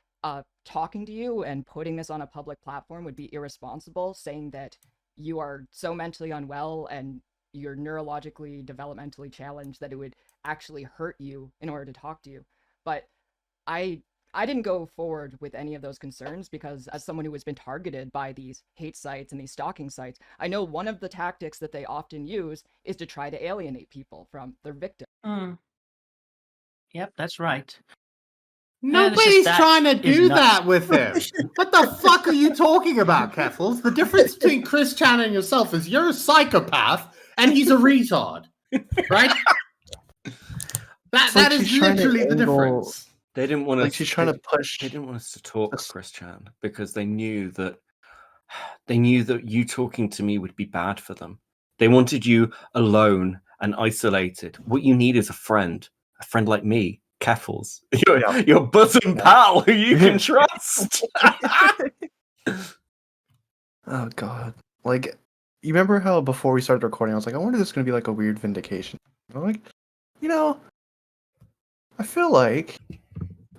Speaker 6: talking to you and putting this on a public platform would be irresponsible, saying that you are so mentally unwell and you're neurologically, developmentally challenged that it would actually hurt you in order to talk to you. But I didn't go forward with any of those concerns because as someone who has been targeted by these hate sites and these stalking sites, I know one of the tactics that they often use is to try to alienate people from their victim.
Speaker 7: Yep, that's right.
Speaker 4: Nobody's
Speaker 7: that
Speaker 4: trying to
Speaker 7: is
Speaker 4: do
Speaker 7: nuts.
Speaker 4: that with him. What the fuck are you talking about, Keffels? The difference between Chris Chan and yourself is you're a psychopath and he's a retard. Right? That
Speaker 1: like
Speaker 4: is
Speaker 1: she's trying to
Speaker 4: literally the
Speaker 1: angle-
Speaker 4: difference.
Speaker 5: They didn't want
Speaker 1: Like
Speaker 5: us.
Speaker 1: she's trying to push.
Speaker 5: They didn't want us to talk,
Speaker 1: That's-
Speaker 5: Chris Chan, because they knew that you talking to me would be bad for them. They wanted you alone and isolated. What you need is a friend like me, Keffels, your bosom pal who you can trust.
Speaker 1: Oh god! Like, you remember how before we started recording, I was like, I wonder if this is gonna be like a weird vindication. I'm like, I feel like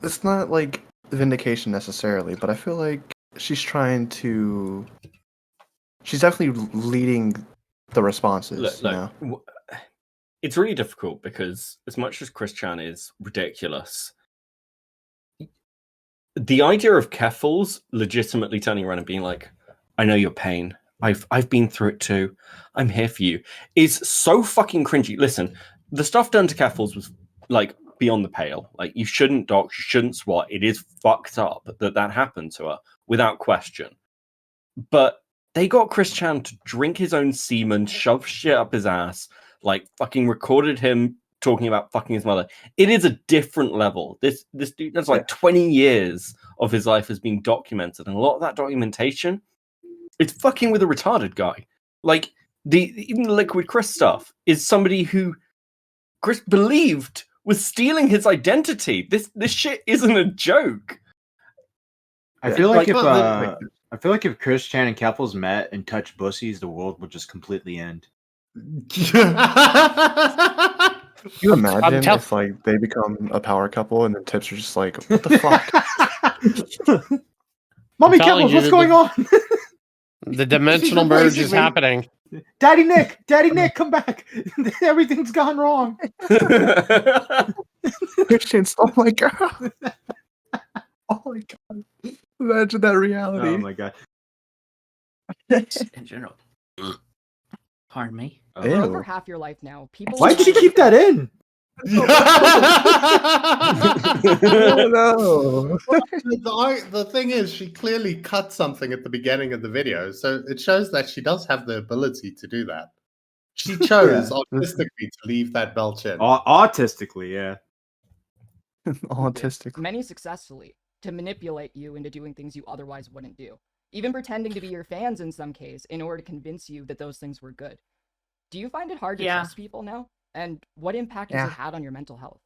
Speaker 1: it's not like vindication necessarily, but I feel like she's trying to. She's definitely leading the responses.
Speaker 5: It's really difficult because as much as Chris Chan is ridiculous, the idea of Keffels legitimately turning around and being like, I know your pain. I've been through it too. I'm here for you. Is so fucking cringy. Listen, the stuff done to Keffels was like beyond the pale. Like, you shouldn't dox, you shouldn't swat. It is fucked up that happened to her, without question. But they got Chris Chan to drink his own semen, shove shit up his ass, like fucking recorded him talking about fucking his mother. It is a different level. This dude, that's like 20 years of his life has been documented, and a lot of that documentation, it's fucking with a retarded guy. Like, even the Liquid Chris stuff is somebody who Chris believed was stealing his identity. This shit isn't a joke.
Speaker 2: I feel like
Speaker 5: Like,
Speaker 2: I feel like if Chris Chan and Keffels met and touched bussies, the world would just completely end.
Speaker 1: Can you imagine if like they become a power couple and then Tips are just like, what the fuck?
Speaker 2: Mommy Keffels, what's going on?
Speaker 8: The dimensional merge is happening.
Speaker 2: Daddy Nick, come back. Everything's gone wrong.
Speaker 1: Christian stole my girl. Oh my god. Imagine that reality.
Speaker 2: Oh my god.
Speaker 7: In general. Pardon me.
Speaker 6: For over half your life now, people.
Speaker 2: Why did you keep that in?
Speaker 1: Oh no.
Speaker 4: The thing is, she clearly cut something at the beginning of the video, so it shows that she does have the ability to do that. She chose artistically to leave that belch in.
Speaker 2: Autistically, yeah.
Speaker 1: Autistic.
Speaker 6: Many successfully to manipulate you into doing things you otherwise wouldn't do, even pretending to be your fans in some case in order to convince you that those things were good. Do you find it hard to trust people now? And what impact has it had on your mental health?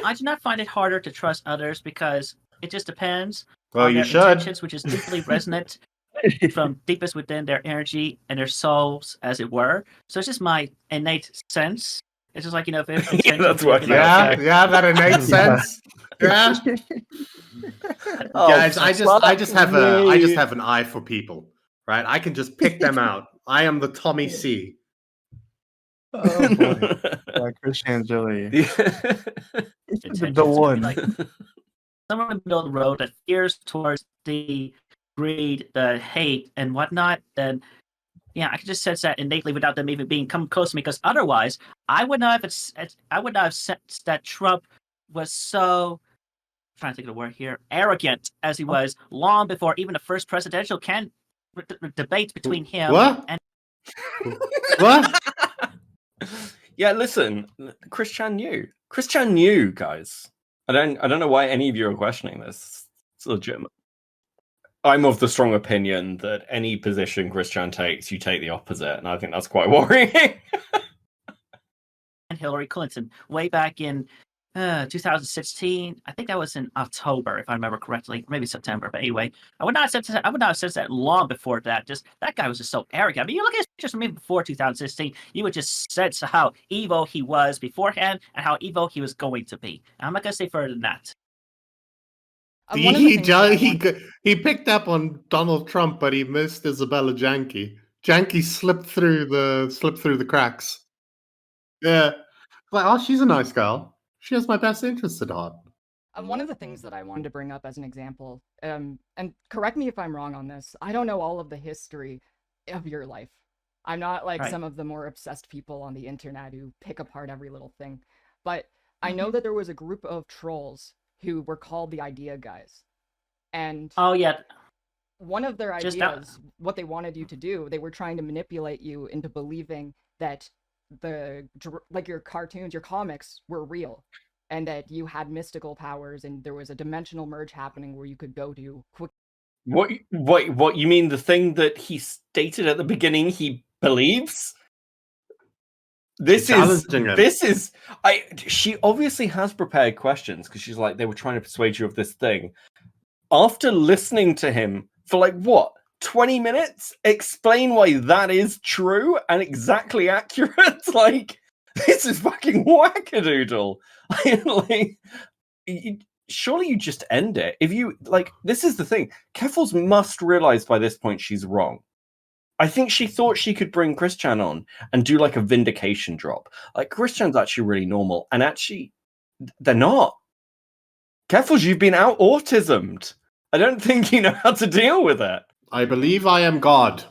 Speaker 7: I do not find it harder to trust others because it just depends
Speaker 4: Well,
Speaker 7: on
Speaker 4: you
Speaker 7: their
Speaker 4: should.
Speaker 7: intentions, which is deeply resonant from deepest within their energy and their souls, as it were. So it's just my innate sense. It's just like, if
Speaker 5: that's what.
Speaker 4: Yeah, that innate sense. Yeah. Guys, I just have an eye for people, right? I can just pick them out. I am the Tommy C.
Speaker 1: Oh boy. Christian's really the one.
Speaker 7: Like, somewhere in the middle of the road that veers towards the greed, the hate, and whatnot, then I can just sense that innately without them even being come close to me. Because otherwise, I would not have sensed that Trump was so. I'm trying to think of the word here, arrogant as he was long before even the first presidential debate between him and.
Speaker 4: What?
Speaker 5: Yeah, listen, Chris Chan knew. Chris Chan knew, guys. I don't know why any of you are questioning this. It's legitimate. I'm of the strong opinion that any position Chris Chan takes, you take the opposite, and I think that's quite worrying.
Speaker 7: And Hillary Clinton, way back in 2016, I think that was in October, if I remember correctly, maybe September. But anyway, I would not have said that long before that. Just that guy was just so arrogant. I mean, you look at his pictures from even before 2016, you would just sense how evil he was beforehand and how evil he was going to be. And I'm not going to say further than that.
Speaker 4: He picked up on Donald Trump, but he missed Isabella Janke. Janke slipped through the cracks. Yeah, like, oh, she's a nice girl. She has my best interest at heart.
Speaker 6: One of the things that I wanted to bring up as an example, and correct me if I'm wrong on this, I don't know all of the history of your life. I'm not like some of the more obsessed people on the internet who pick apart every little thing. But I know that there was a group of trolls who were called the Idea Guys. And one of their ideas, what they wanted you to do, they were trying to manipulate you into believing that your cartoons, your comics were real, and that you had mystical powers, and there was a dimensional merge happening where you could go to quick.
Speaker 5: What you mean? The thing that he stated at the beginning, he believes. She obviously has prepared questions because she's like, they were trying to persuade you of this thing. After listening to him for like what? 20 minutes, explain why that is true and exactly accurate. Like, this is fucking wackadoodle. Surely you just end it. If you this is the thing. Keffels must realize by this point she's wrong. I think she thought she could bring Chris Chan on and do like a vindication drop. Like, Chris Chan's actually really normal, and actually they're not. Keffels, you've been out autismed. I don't think you know how to deal with it.
Speaker 4: I believe I am God.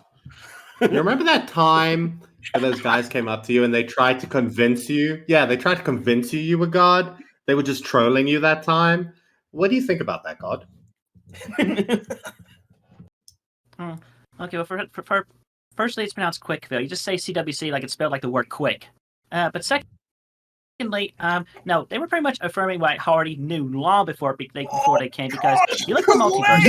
Speaker 4: You remember that time And those guys came up to you and they tried to convince you. Yeah, they tried to convince you were God. They were just trolling you that time. What do you think about that, God?
Speaker 7: Okay, well, firstly, it's pronounced Quickville. You just say CWC like it's spelled like the word quick. But secondly, no, they were pretty much affirming what I already knew long before they came, because you look at the multiverse.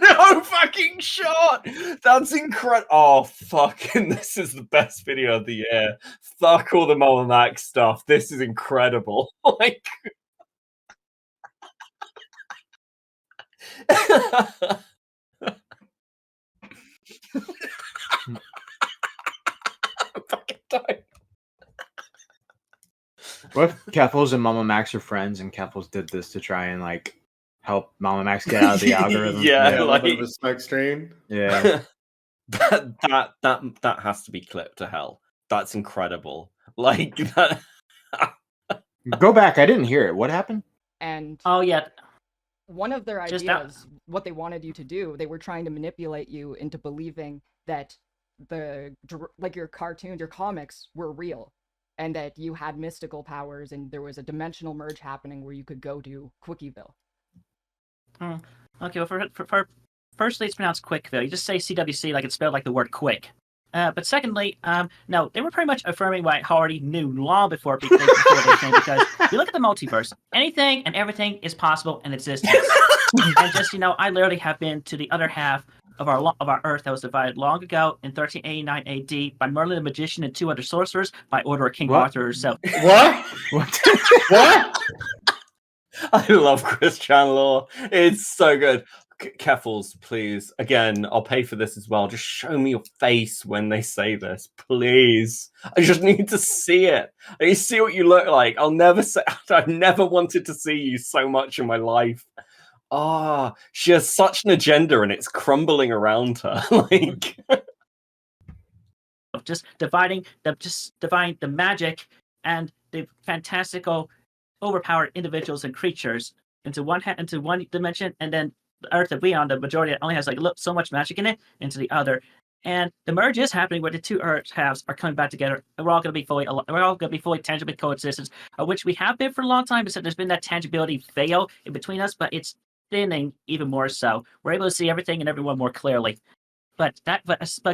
Speaker 5: No fucking shot! That's incredible. Oh, fucking, this is the best video of the year. Fuck all the Mama Max stuff. This is incredible. Like. Fucking dying.
Speaker 2: What if Keffels and Mama Max are friends, and Keffels did this to try and like help Mama Max get out of the algorithm?
Speaker 5: Yeah,
Speaker 4: A little
Speaker 5: like,
Speaker 4: bit of a smoke screen.
Speaker 2: Yeah.
Speaker 5: that has to be clipped to hell. That's incredible. Like that.
Speaker 2: Go back. I didn't hear it. What happened?
Speaker 6: And
Speaker 7: Oh yeah,
Speaker 6: one of their
Speaker 7: Just
Speaker 6: ideas, what they wanted you to do, they were trying to manipulate you into believing that your cartoons, your comics were real, and that you had mystical powers, and there was a dimensional merge happening where you could go to Quickieville.
Speaker 7: Okay, well, firstly, it's pronounced Quickville. You just say CWC like it's spelled like the word quick. But secondly, no, they were pretty much affirming what I already knew long before they came, because you look at the multiverse, anything and everything is possible in existence. And just, I literally have been to the other half of our Earth that was divided long ago in 1389 AD by Merlin the Magician and 2 other sorcerers by order of King Arthur herself.
Speaker 4: What? What?
Speaker 5: I love Chris Chandler. It's so good. Keffels, please. Again, I'll pay for this as well. Just show me your face when they say this, please. I just need to see it. I need to see what you look like. I've never wanted to see you so much in my life. Ah, she has such an agenda and it's crumbling around her. Like,
Speaker 7: just dividing the magic and the fantastical, overpowered individuals and creatures into one dimension, and then the Earth that we on, the majority that only has so much magic in it, into the other. And the merge is happening where the 2 Earth halves are coming back together. And we're all going to be fully tangibly coexistence, of which we have been for a long time. But there's been that tangibility veil in between us, but it's thinning even more so. We're able to see everything and everyone more clearly. But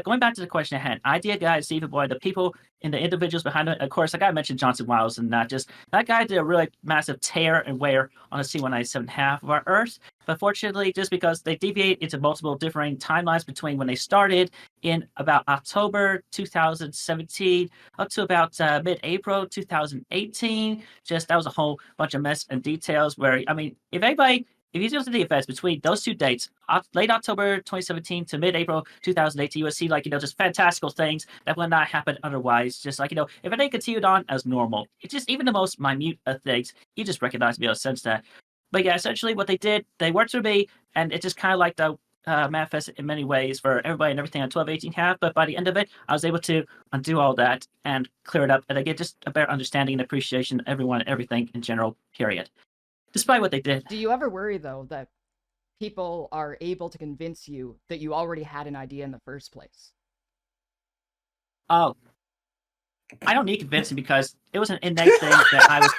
Speaker 7: going back to the question at hand, Idea Guy, Stephen Boy, the people and the individuals behind it, of course, I gotta mention Johnson Wiles, and that guy did a really massive tear and wear on the C197 half of our Earth. But fortunately, just because they deviate into multiple differing timelines between when they started in about October 2017 up to about mid-April 2018, that was a whole bunch of mess and details where, if you look at the events between those 2 dates, late October 2017 to mid-April 2018, you would see just fantastical things that would not happen otherwise. Just if everything continued on as normal, it's just even the most minute of things, you just recognize, be able to sense that. But yeah, essentially what they did, they worked for me, and it just kind of like the manifest in many ways for everybody and everything on 1218 half. But by the end of it, I was able to undo all that and clear it up, and I get just a better understanding and appreciation of everyone and everything in general, period. Despite what they did.
Speaker 6: Do you ever worry, though, that people are able to convince you that you already had an idea in the first place?
Speaker 7: Oh, I don't need convincing because it was an innate thing that I was.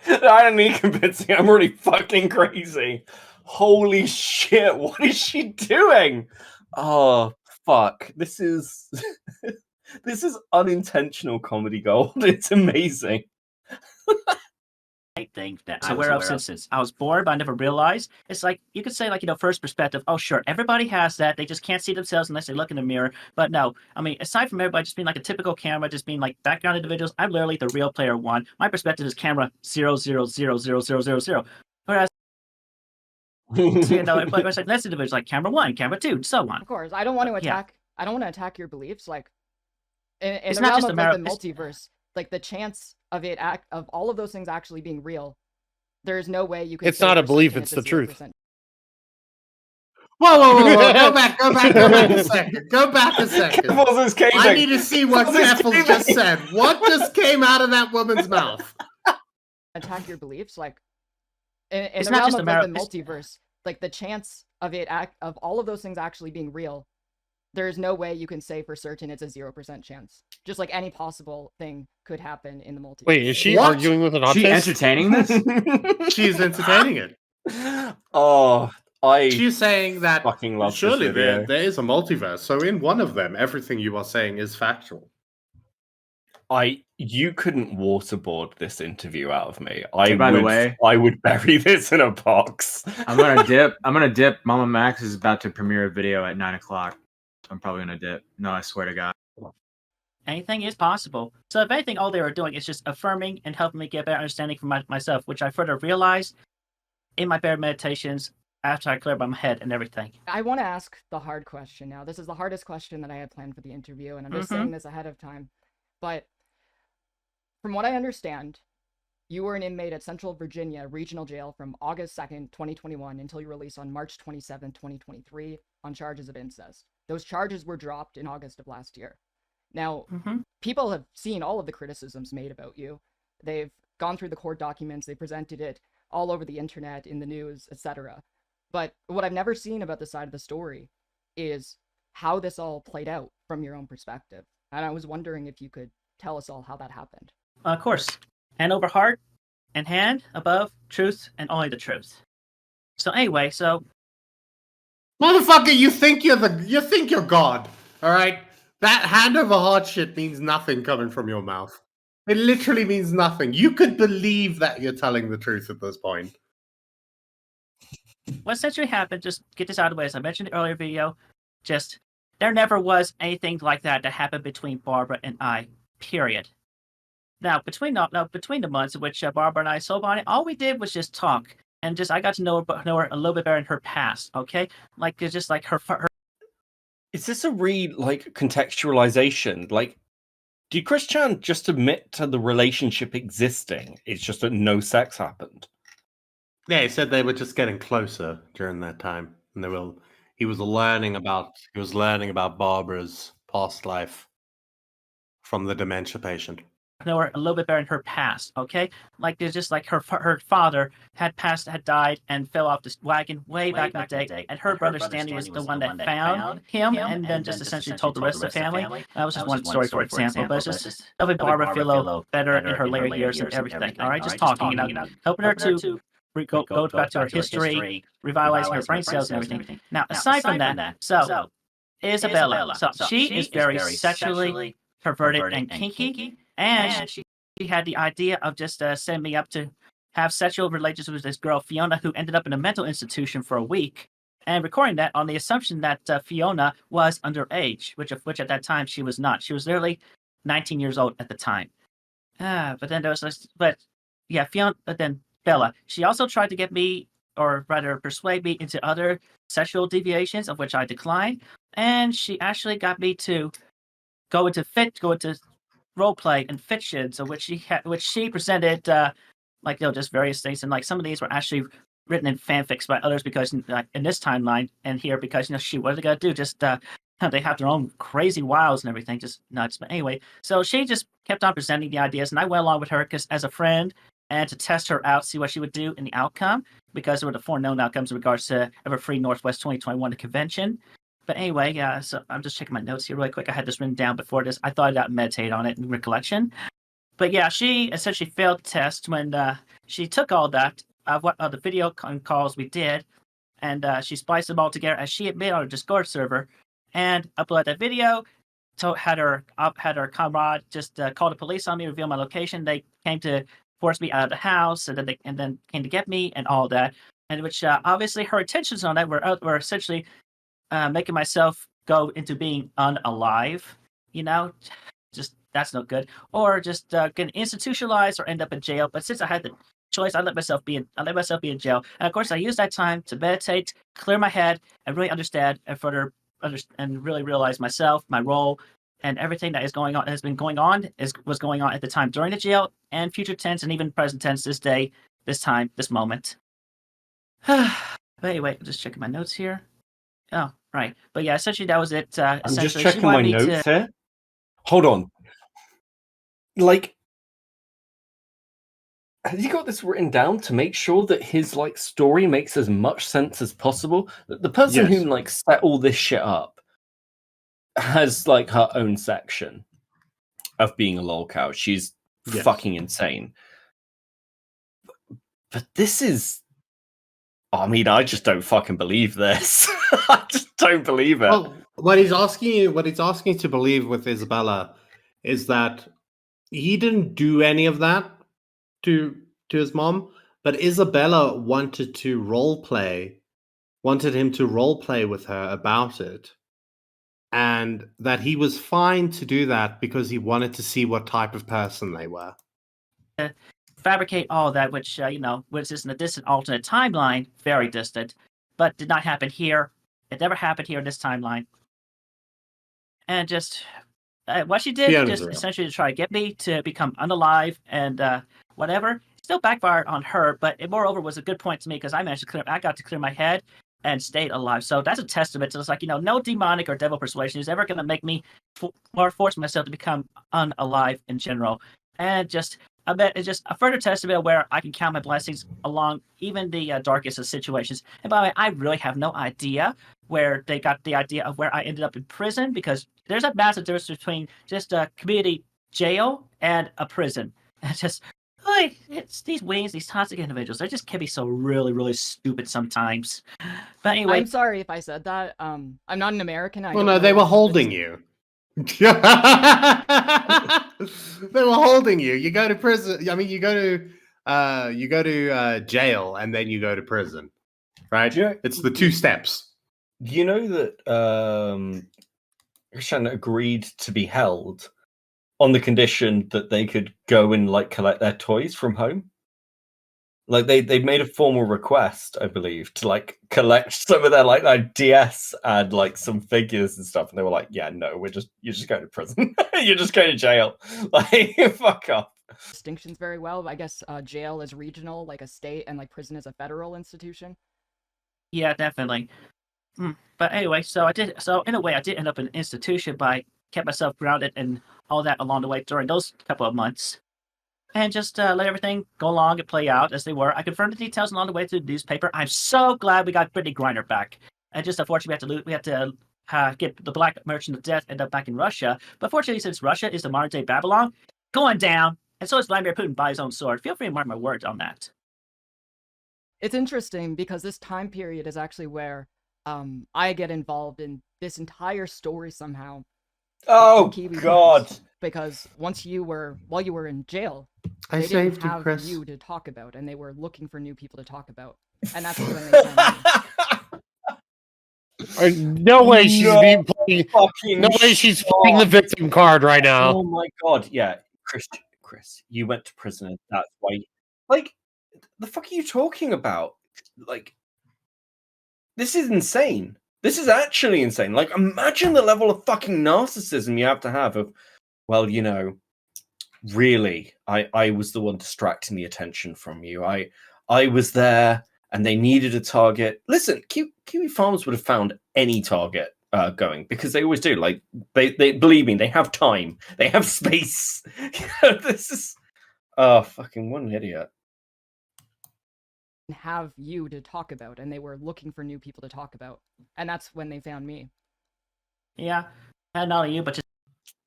Speaker 5: I don't need convincing. I'm already fucking crazy. Holy shit! What is she doing? Oh fuck! This is unintentional comedy gold. It's amazing.
Speaker 7: Thing that I was aware of since I was born, but I never realized. It's like you could say, first perspective. Oh, sure, everybody has that. They just can't see themselves unless they look in the mirror. But no, aside from everybody just being like a typical camera, just being like background individuals, I'm literally the real player 1. My perspective is camera 0000000. Whereas it's like less individuals like camera 1, camera 2, so on.
Speaker 6: Of course, I don't want to attack. I don't want to attack your beliefs. Like in the
Speaker 7: not
Speaker 6: realm
Speaker 7: just
Speaker 6: of the multiverse, the chance of all of those things actually being real, there's no way you can.
Speaker 8: It's not a belief; it's the truth.
Speaker 4: Whoa! Go back a second. Go back a second. I need to see what Keffels just said. What just came out of that woman's mouth?
Speaker 6: Attack your beliefs, in the realm of the multiverse, the chance of all of those things actually being real, there's no way you can say for certain it's a 0% chance. Just like any possible thing could happen in the multiverse.
Speaker 8: Wait, is she
Speaker 4: What?
Speaker 8: arguing with an autist?
Speaker 2: She entertaining this?
Speaker 4: She's entertaining it.
Speaker 5: Oh, I
Speaker 4: She's saying that
Speaker 5: fucking love
Speaker 4: surely
Speaker 5: this video.
Speaker 4: there is a multiverse. So in one of them, everything you are saying is factual.
Speaker 5: You couldn't waterboard this interview out of me.
Speaker 2: Hey, by the way,
Speaker 5: I would bury this in a box.
Speaker 2: I'm gonna dip. Mama Max is about to premiere a video at 9:00. I'm probably gonna dip. No, I swear to God.
Speaker 7: Anything is possible. So if anything, all they were doing is just affirming and helping me get a better understanding for myself, which I further realized in my bear meditations after I cleared my head and everything.
Speaker 6: I want to ask the hard question now. This is the hardest question that I had planned for the interview, and I'm just saying this ahead of time. But from what I understand, you were an inmate at Central Virginia Regional Jail from August 2nd, 2021 until your release on March 27th, 2023 on charges of incest. Those charges were dropped in August of last year. Now, people have seen all of the criticisms made about you. They've gone through the court documents, they presented it all over the internet, in the news, etc. But what I've never seen about the side of the story is how this all played out from your own perspective. And I was wondering if you could tell us all how that happened.
Speaker 7: Of course. Hand over heart and hand above truth and only the truth. So anyway,
Speaker 4: Motherfucker, you think you're God, all right? That hand over heart shit means nothing coming from your mouth. It literally means nothing. You could believe that you're telling the truth at this point.
Speaker 7: what essentially happened, just get this out of the way, as I mentioned in the earlier video, just there never was anything like that happened between Barbara and I, period. Now, between the months in which Barbara and I sold on it, all we did was just talk. And just I got to know her a little bit better in her past, okay? Like, it's just like her.
Speaker 5: Is this a contextualization? Like, did Chris Chan just admit to the relationship existing? It's just that no sex happened.
Speaker 4: Yeah, he said they were just getting closer during that time, and he was learning about Barbara's past life from the dementia patient.
Speaker 7: Know her a little bit better in her past, okay? Like, there's just like her father had died and fell off this wagon way back in the day, and her brother Stanley was the one that found him and then just essentially told the rest of the family. That was just one story, for example, but it's just helping Barbara feel a little better in her later years and everything, all right? Just talking, helping her to go back to her history, revitalizing her brain cells and everything. Now, aside from that, so Isabella, so she is very sexually perverted and kinky. And she had the idea of just setting me up to have sexual relations with this girl, Fiona, who ended up in a mental institution for a week, and recording that on the assumption that Fiona was underage, which at that time she was not. She was literally 19 years old at the time. But then then Bella, she also tried to get me, or rather persuade me into other sexual deviations, of which I declined, and she actually got me to go into role play and fiction, so which she presented just various things, and like some of these were actually written in fanfics by others because in this timeline and here because what are they gonna do? Just they have their own crazy wiles and everything, just nuts. But anyway, so she just kept on presenting the ideas, and I went along with her because as a friend and to test her out, see what she would do in the outcome, because there were the 4 known outcomes in regards to Everfree Northwest 2021 convention. But anyway, yeah, so I'm just checking my notes here really quick. I had this written down before this. I thought I'd meditate on it in recollection. But yeah, she essentially failed the test when she took all that, the video calls we did, and she spliced them all together, as she admitted, on her Discord server, and uploaded that video. Had her comrade just call the police on me, reveal my location. They came to force me out of the house, and then came to get me and all that. And which obviously her intentions on that were essentially making myself go into being unalive, just that's no good, or just getting institutionalized or end up in jail. But since I had the choice, I let myself be in jail, and of course I used that time to meditate, clear my head, and really understand and further and really realize myself, my role, and everything that was going on at the time during the jail, and future tense and even present tense, this day, this time, this moment. But anyway, I'm just checking my notes here. Oh, right. But yeah, essentially that was it.
Speaker 5: I'm just checking my notes here. Hold on. Like, has he got this written down to make sure that his like story makes as much sense as possible? The person
Speaker 4: Yes.
Speaker 5: who like set all this shit up has like her own section of being a lol cow. She's
Speaker 4: Yes.
Speaker 5: fucking insane. But this is, I mean, I just don't fucking believe this. I just don't believe it.
Speaker 4: Well, what he's asking you to believe with Isabella is that he didn't do any of that to his mom, but Isabella wanted him to role play with her about it, and that he was fine to do that because he wanted to see what type of person they were.
Speaker 7: Fabricate all that, which which is in a distant alternate timeline, very distant, but did not happen here. It never happened here in this timeline. And just what she did,
Speaker 4: Fiona's
Speaker 7: just
Speaker 4: real.
Speaker 7: essentially to try to get me to become unalive and whatever, still backfired on her. But it moreover was a good point to me because I got to clear my head and stayed alive. So that's a testament to it's like no demonic or devil persuasion is ever going to make me or force myself to become unalive in general. And just I bet it's just a further testament where I can count my blessings along even the darkest of situations. And by the way, I really have no idea where they got the idea of where I ended up in prison because there's a massive difference between just a community jail and a prison. And just like it's these wings, these toxic individuals, they just can be so really, really stupid sometimes. But anyway,
Speaker 6: I'm sorry if I said that. I'm not an American.
Speaker 4: Well, no, they were holding you. They were holding you. You go to prison. I mean, you go to jail and then you go to prison, right?
Speaker 5: Yeah.
Speaker 4: It's the 2 steps.
Speaker 5: You know that Christian agreed to be held on the condition that they could go and like collect their toys from home. Like they made a formal request, I believe, to like collect some of their like DS and like some figures and stuff, and they were like, "Yeah, no, you're just going to prison. You're just going to jail. Like, fuck off."
Speaker 6: Distinctions very well. I guess jail is regional, like a state, and like prison is a federal institution.
Speaker 7: Yeah, definitely. But anyway, so in a way I did end up in an institution, but I kept myself grounded and all that along the way during those couple of months. And just let everything go along and play out as they were. I confirmed the details along the way through the newspaper. I'm so glad we got Brittany Griner back. And just unfortunately, we had to get the Black Merchant of Death end up back in Russia. But fortunately, since Russia is the modern day Babylon, going down, and so is Vladimir Putin by his own sword. Feel free to mark my words on that.
Speaker 6: It's interesting because this time period is actually where I get involved in this entire story somehow.
Speaker 5: Oh God!
Speaker 6: Because while you were in jail,
Speaker 4: I
Speaker 6: they
Speaker 4: saved
Speaker 6: didn't
Speaker 4: you,
Speaker 6: have
Speaker 4: Chris.
Speaker 6: you to talk about, and they were looking for new people to talk about, and that's when they found me.
Speaker 8: No way she's being playing. No way she's playing the victim card right now.
Speaker 5: Oh my God! Yeah, Chris, you went to prison, and that's why. Like, the fuck are you talking about? Like, this is insane. This is actually insane. Like, imagine the level of fucking narcissism you have to have of, well, really, I was the one distracting the attention from you. I was there and they needed a target. Listen, Kiwi Farms would have found any target going because they always do. Like, they believe me, they have time. They have space. This is, fucking what an idiot.
Speaker 6: Have you to talk about, and they were looking for new people to talk about, and that's when they found me.
Speaker 7: Yeah, and not only you, but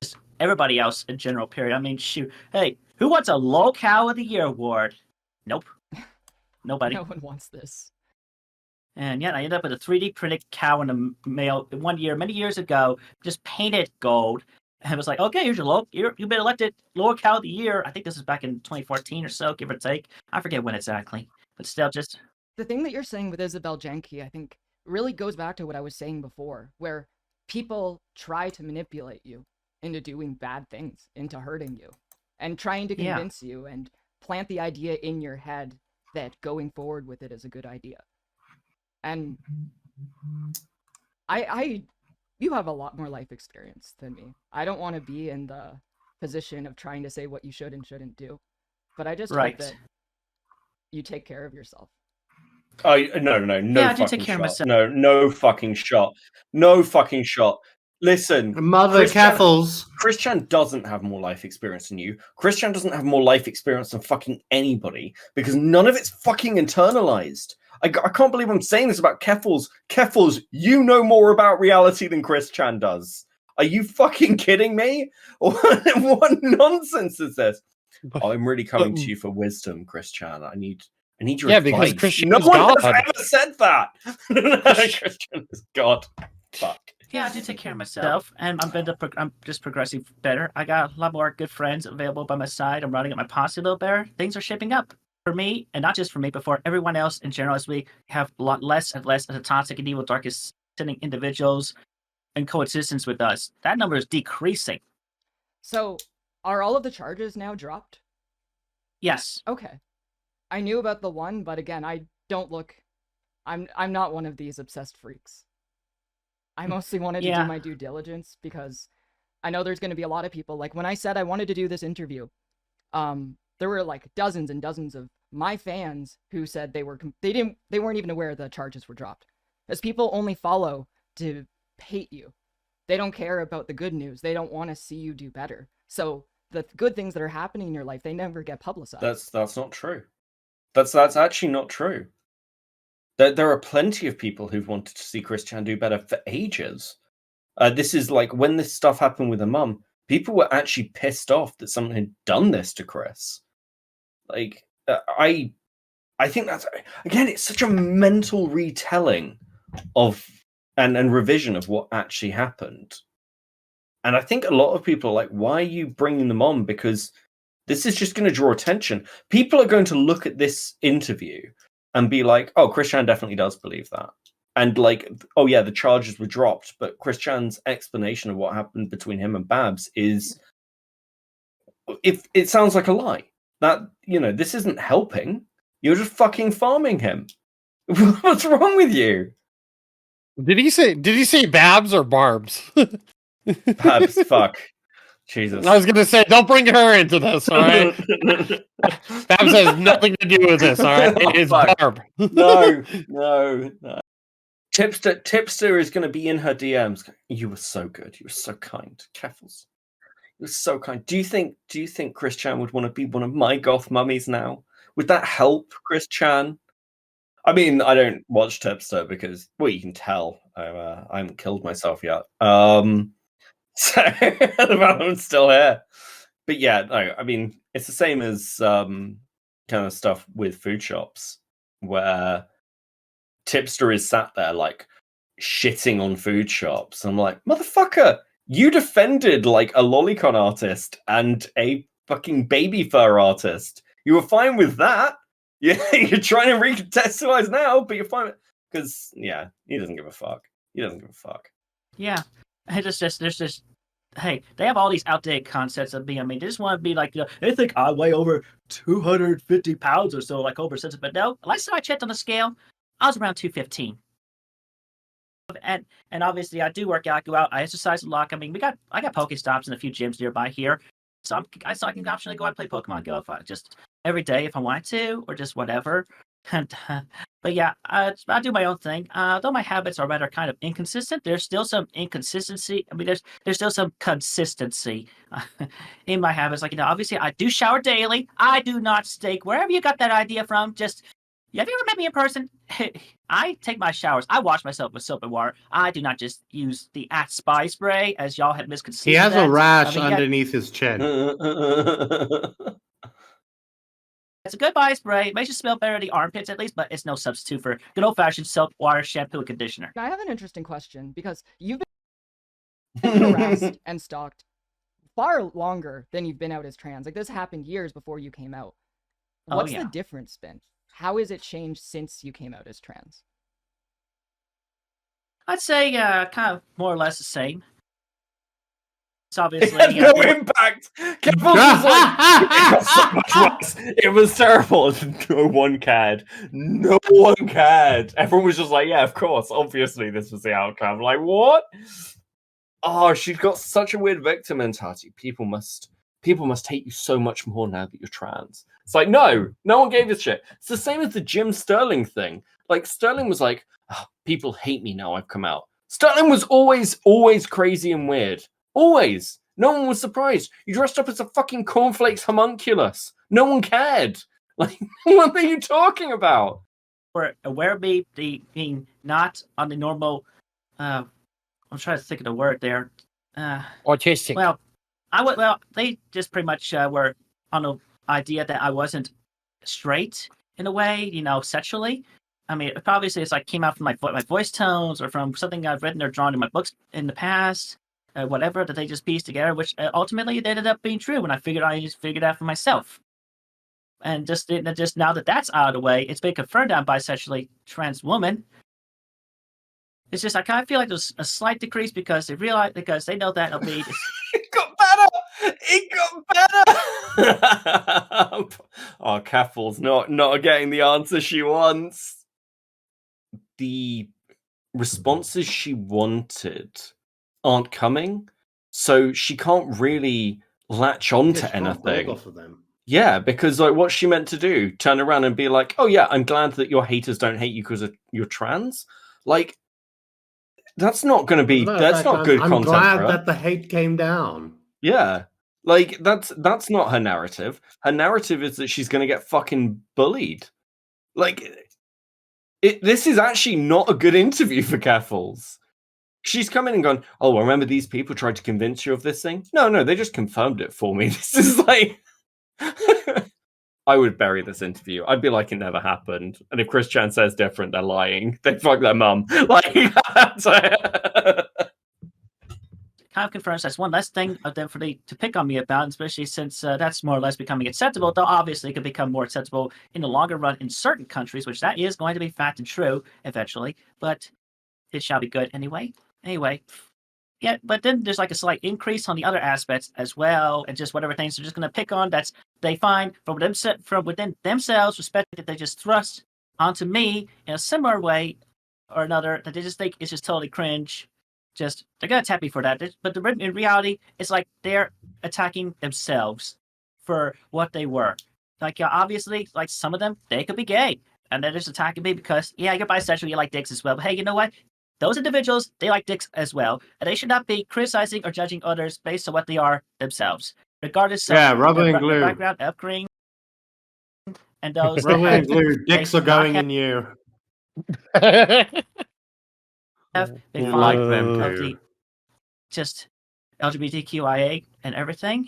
Speaker 7: just everybody else in general. Period. I mean, shoot. Hey, who wants a Low Cow of the Year award? Nope, nobody.
Speaker 6: No one wants this.
Speaker 7: And yeah, I ended up with a 3D printed cow in the mail 1 year, many years ago, just painted gold. And it was like, okay, you've been elected Low Cow of the Year. I think this is back in 2014 or so, give or take. I forget when exactly. But still, just
Speaker 6: the thing that you're saying with Isabel Jenke, I think, really goes back to what I was saying before, where people try to manipulate you into doing bad things, into hurting you, and trying to convince you and plant the idea in your head that going forward with it is a good idea. And you have a lot more life experience than me. I don't want to be in the position of trying to say what you should and shouldn't do, but I just hope that you take care of yourself.
Speaker 5: Oh no!
Speaker 7: Yeah, I do take care of myself.
Speaker 5: No fucking shot. No fucking shot. Listen,
Speaker 4: Mother Caffles.
Speaker 5: Chris Chan doesn't have more life experience than you. Chris Chan doesn't have more life experience than fucking anybody because none of it's fucking internalized. I can't believe I'm saying this about Keffels. Keffels, you know more about reality than Chris Chan does. Are you fucking kidding me? What nonsense is this? Oh, I'm really coming to you for wisdom, Chris Chan. I need your advice.
Speaker 8: Because Chris Chan
Speaker 5: No
Speaker 8: is
Speaker 5: one
Speaker 8: God.
Speaker 5: has ever said that. Chris Chan is God. Fuck.
Speaker 7: Yeah, I do take care of myself, and I'm just progressing better. I got a lot more good friends available by my side. I'm running up my posse a little better. Things are shaping up for me, and not just for me, but for everyone else in general. As we have a lot less and less of the toxic and evil, darkest sending individuals in coexistence with us. That number is decreasing.
Speaker 6: So, are all of the charges now dropped?
Speaker 7: Yes.
Speaker 6: Okay. I knew about the one, but again, I don't look. I'm not one of these obsessed freaks. I mostly wanted to do my due diligence because I know there's going to be a lot of people. Like when I said I wanted to do this interview, there were like dozens and dozens of my fans who said they weren't even aware the charges were dropped. As people only follow to hate you. They don't care about the good news. They don't want to see you do better. So the good things that are happening in your life, they never get publicized.
Speaker 5: That's not true. That's actually not true. There are plenty of people who've wanted to see Chris Chan do better for ages. This is like when this stuff happened with her mum, people were actually pissed off that someone had done this to Chris. Like, I think that's, again, it's such a mental retelling of and revision of what actually happened. And I think a lot of people are like, why are you bringing them on? Because this is just going to draw attention. People are going to look at this interview and be like, oh, Chris Chan definitely does believe that. And like, oh yeah, the charges were dropped, but Chris Chan's explanation of what happened between him and Babs is, if it sounds like a lie. That, you know, this isn't helping. You're just fucking farming him. What's wrong with you?
Speaker 8: Did he say Babs or Barbs?
Speaker 5: Babs, fuck. Jesus.
Speaker 8: I was gonna say, don't bring her into this, all right? Babs has nothing to do with this, all right? It's Barb.
Speaker 5: No. Tipster is going to be in her DMs. You were so good. You were so kind. Keffels. You were so kind. Do you think Chris Chan would want to be one of my goth mummies now? Would that help Chris Chan? I mean, I don't watch Tipster because, well, you can tell I haven't killed myself yet. So I'm still here. But yeah, no, I mean, it's the same as kind of stuff with food shops where Tipster is sat there like shitting on food shops. I'm like, motherfucker, you defended like a lolicon artist and a fucking baby fur artist. You were fine with that. Yeah, you're trying to recontextualize now, but you're fine because he doesn't give a fuck. He doesn't give a fuck.
Speaker 7: Yeah, there's just hey, they have all these outdated concepts of being. I mean, they just want to be like, they think I weigh over 250 pounds or so, like oversensitive. But no, last time I checked on the scale, I was around 215. And obviously, I do work out, go out, I exercise a lot. I mean, I got Pokestops and a few gyms nearby here, so I can optionally go out and play Pokemon Go if I just every day if I wanted to, or just whatever. And but yeah, I do my own thing. Though my habits are rather kind of inconsistent, there's still some inconsistency. I mean, there's still some consistency in my habits. Like, obviously, I do shower daily. I do not stink. Wherever you got that idea from, just have you ever met me in person? I take my showers. I wash myself with soap and water. I do not just use the spy spray as y'all have misconceived.
Speaker 4: He has a rash underneath his chin.
Speaker 7: It's a good body spray. It makes you smell better in the armpits at least, but it's no substitute for good old-fashioned soap, water, shampoo, and conditioner.
Speaker 6: I have an interesting question because you've been harassed and stalked far longer than you've been out as trans. Like, this happened years before you came out. What's the difference been? How has it changed since you came out as trans?
Speaker 7: I'd say kind of more or less the same. It's obviously
Speaker 5: it had no impact. Was like, it got so much worse. It was terrible. No one cared. No one cared. Everyone was just like, yeah, of course. Obviously, this was the outcome. Like, what? Oh, she's got such a weird victim mentality. People must hate you so much more now that you're trans. It's like, no one gave a shit. It's the same as the Jim Sterling thing. Like, Sterling was like, oh, people hate me now I've come out. Sterling was always crazy and weird. Always. No one was surprised. You dressed up as a fucking cornflakes homunculus. No one cared. Like, what are you talking about?
Speaker 7: Were aware of me being not on the normal. I'm trying to think of the word there.
Speaker 8: Autistic.
Speaker 7: Well, they just pretty much were on the idea that I wasn't straight in a way, sexually. I mean, obviously, it's like came out from my voice tones or from something I've written or drawn in my books in the past, whatever that they just pieced together, which ultimately they ended up being true when I just figured out for myself. And just now that that's out of the way, it's been confirmed I'm bisexually trans woman. It's just I kind of feel like there's a slight decrease because they know that it'll be.
Speaker 5: It got better. It got better. Oh, Kaffle's not getting the answer she wants. The responses she wanted aren't coming, so she can't really latch on to anything.
Speaker 4: Off of them.
Speaker 5: Yeah, because like, what's she meant to do? Turn around and be like, "Oh yeah, I'm glad that your haters don't hate you because you're trans." Like, that's not going to be. That's not good
Speaker 4: I'm
Speaker 5: content.
Speaker 4: glad that the hate came down.
Speaker 5: Yeah, like that's not her narrative. Her narrative is that she's going to get fucking bullied. Like, this is actually not a good interview for Kaffles. She's come in and gone, "Oh, well, remember these people tried to convince you of this thing? No, they just confirmed it for me." This is like. I would bury this interview. I'd be like, it never happened. And if Chris Chan says different, they're lying. They fuck their mum. Like,
Speaker 7: kind of confirms that's one less thing to pick on me about, especially since that's more or less becoming acceptable, though obviously it could become more acceptable in the longer run in certain countries, which that is going to be fact and true eventually, but it shall be good anyway. Yeah, but then there's like a slight increase on the other aspects as well, and just whatever things they're just going to pick on that they find from within themselves, respect that they just thrust onto me in a similar way or another that they just think is just totally cringe. Just they're going to tap me for that, but in reality, it's like they're attacking themselves for what they were. Like obviously, like some of them, they could be gay, and they're just attacking me because you're bisexual, you like dicks as well. But hey, you know what? Those individuals, they like dicks as well, and they should not be criticizing or judging others based on what they are themselves, regardless of
Speaker 4: rubber and glue.
Speaker 7: background, upbringing, and those.
Speaker 4: Rubber and glue, dicks are going in you.
Speaker 7: They
Speaker 4: like them
Speaker 7: of
Speaker 4: too.
Speaker 7: Just LGBTQIA and everything.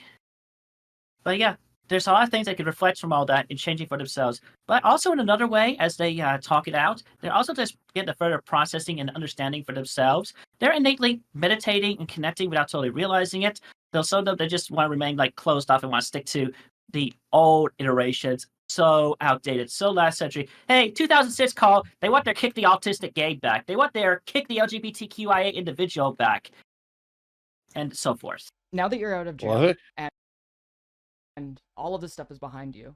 Speaker 7: But yeah, there's a lot of things they could reflect from all that and changing for themselves. But also in another way, as they talk it out, they're also just getting a further processing and understanding for themselves. They're innately meditating and connecting without totally realizing it. Some of them, they just want to remain like closed off and want to stick to the old iterations. So outdated, so last century. Hey, 2006 call, they want their kick the autistic gay back. They want their kick the LGBTQIA individual back. And so forth.
Speaker 6: Now that you're out of jail and all of this stuff is behind you,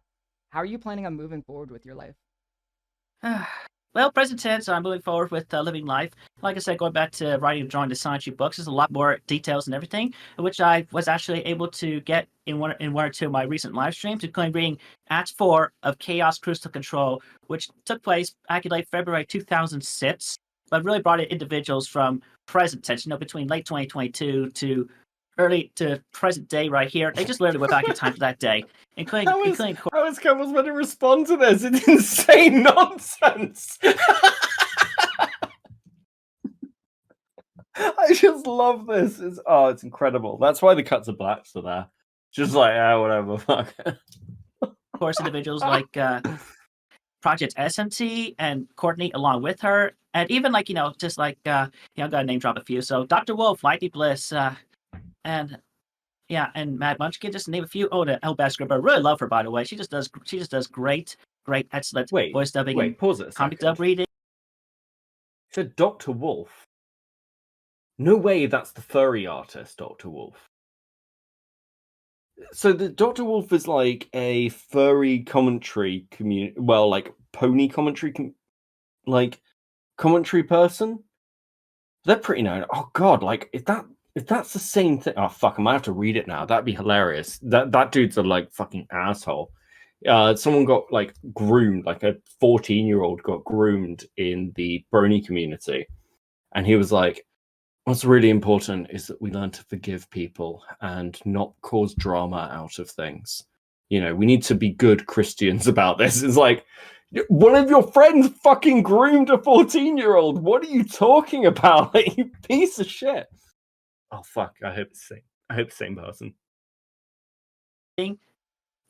Speaker 6: how are you planning on moving forward with your life?
Speaker 7: Well, present tense, I'm moving forward with living life. Like I said, going back to writing and drawing the science books, there's a lot more details and everything, which I was actually able to get in one or two of my recent live streams, including reading Act 4 of Chaos Crystal Control, which took place back in late February 2006, but really brought in individuals from present tense, between late 2022 to early to present day right here. They just literally went back in time to that day, including
Speaker 5: how is Kevin's going to respond to this? It's insane nonsense. I just love this. It's incredible. That's why the cuts are black, so there. Just like, whatever, fuck.
Speaker 7: Of course, individuals like Project SMT and Courtney along with her, and even like just like I'm gonna name drop a few. So Dr. Wolf, Lightning Bliss, and Mad Munchkin, just to name a few. Oh, the El Basker, but I really love her, by the way. She just does great, excellent voice dubbing.
Speaker 5: Wait, pause it.
Speaker 7: Comic dub reading.
Speaker 5: So Dr. Wolf. No way, that's the furry artist, Dr. Wolf. So the Dr. Wolf is like a furry commentary community. Well, like pony commentary, commentary person. They're pretty known. Oh God, like if that's the same thing. Oh fuck, I might have to read it now. That'd be hilarious. That dude's a like fucking asshole. Someone got like groomed, like a 14-year-old got groomed in the brony community, and he was like, what's really important is that we learn to forgive people and not cause drama out of things. You know, we need to be good Christians about this. It's like, one of your friends fucking groomed a 14-year-old. What are you talking about? Like, you piece of shit. Oh, fuck. I hope it's the same person.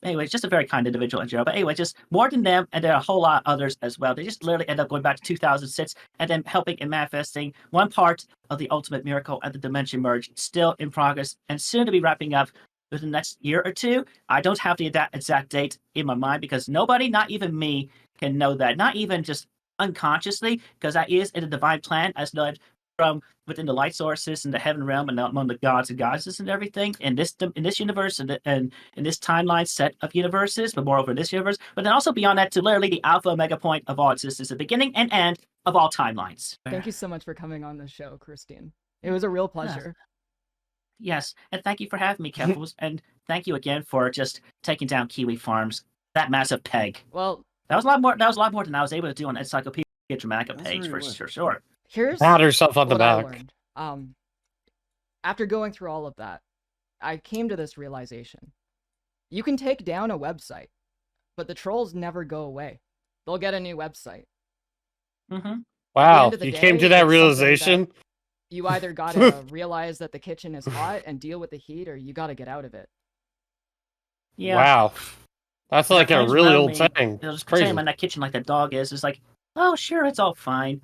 Speaker 7: Anyway, just a very kind individual in general. But anyway, just more than them, and there are a whole lot of others as well. They just literally end up going back to 2006 and then helping and manifesting one part of the ultimate miracle and the dimension merge, still in progress and soon to be wrapping up within the next year or two. I don't have the exact date in my mind because nobody, not even me, can know that. Not even just unconsciously, because that is in the divine plan, as noted from within the light sources in the heaven realm and among the gods and goddesses and everything in this universe and in this timeline set of universes, but moreover in this universe, but then also beyond that to literally the alpha omega point of all existence, the beginning and end of all timelines.
Speaker 6: Thank you so much for coming on the show, Christine. It was a real pleasure.
Speaker 7: Yes, and thank you for having me, Keffels, and thank you again for just taking down Kiwi Farms, that massive peg.
Speaker 6: Well,
Speaker 7: that was a lot more than I was able to do on Encyclopedia Dramatica page for sure.
Speaker 6: Here's
Speaker 8: Pat herself on the
Speaker 6: what I
Speaker 8: back.
Speaker 6: learned. After going through all of that, I came to this realization. You can take down a website, but the trolls never go away. They'll get a new website.
Speaker 7: Mm-hmm.
Speaker 8: Wow, you came to that realization?
Speaker 6: You either gotta realize that the kitchen is hot and deal with the heat, or you gotta get out of it.
Speaker 7: Yeah.
Speaker 8: Wow. That's like a really old saying.
Speaker 7: They'll just
Speaker 8: Crazy.
Speaker 7: pretend I'm in that kitchen like the dog is. It's like, oh, sure, it's all fine.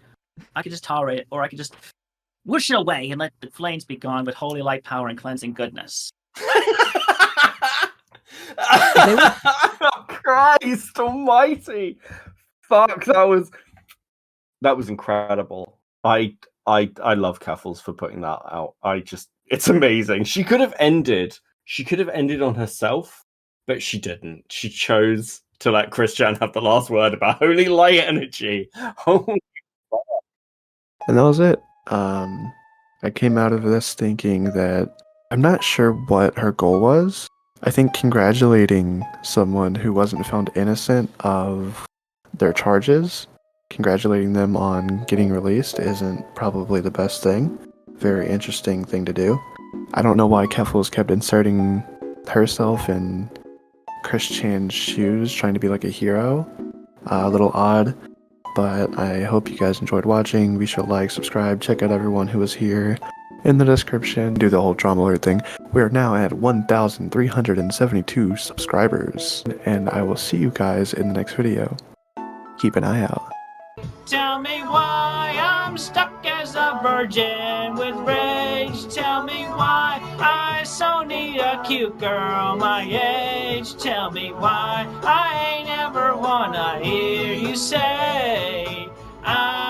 Speaker 7: I can just tolerate it, or I can just whoosh it away and let the flames be gone with holy light, power, and cleansing goodness.
Speaker 5: Oh, Christ almighty. Fuck, that was incredible. I love Keffels for putting that out. It's amazing. She could have ended on herself, but she didn't. She chose to let Christian have the last word about holy light energy. Holy fuck.
Speaker 1: And that was it. I came out of this thinking that I'm not sure what her goal was. I think congratulating someone who wasn't found innocent of their charges, congratulating them on getting released isn't probably the best thing. Very interesting thing to do. I don't know why Keffels kept inserting herself in Chris Chan's shoes, trying to be like a hero. A little odd. But I hope you guys enjoyed watching. Be sure to like, subscribe, check out everyone who was here in the description. Do the whole drama alert thing. We are now at 1,372 subscribers. And I will see you guys in the next video. Keep an eye out.
Speaker 7: Tell me why I'm stuck as a virgin with rage. Tell me why I so need a cute girl my age. Tell me why I ain't ever wanna hear you say I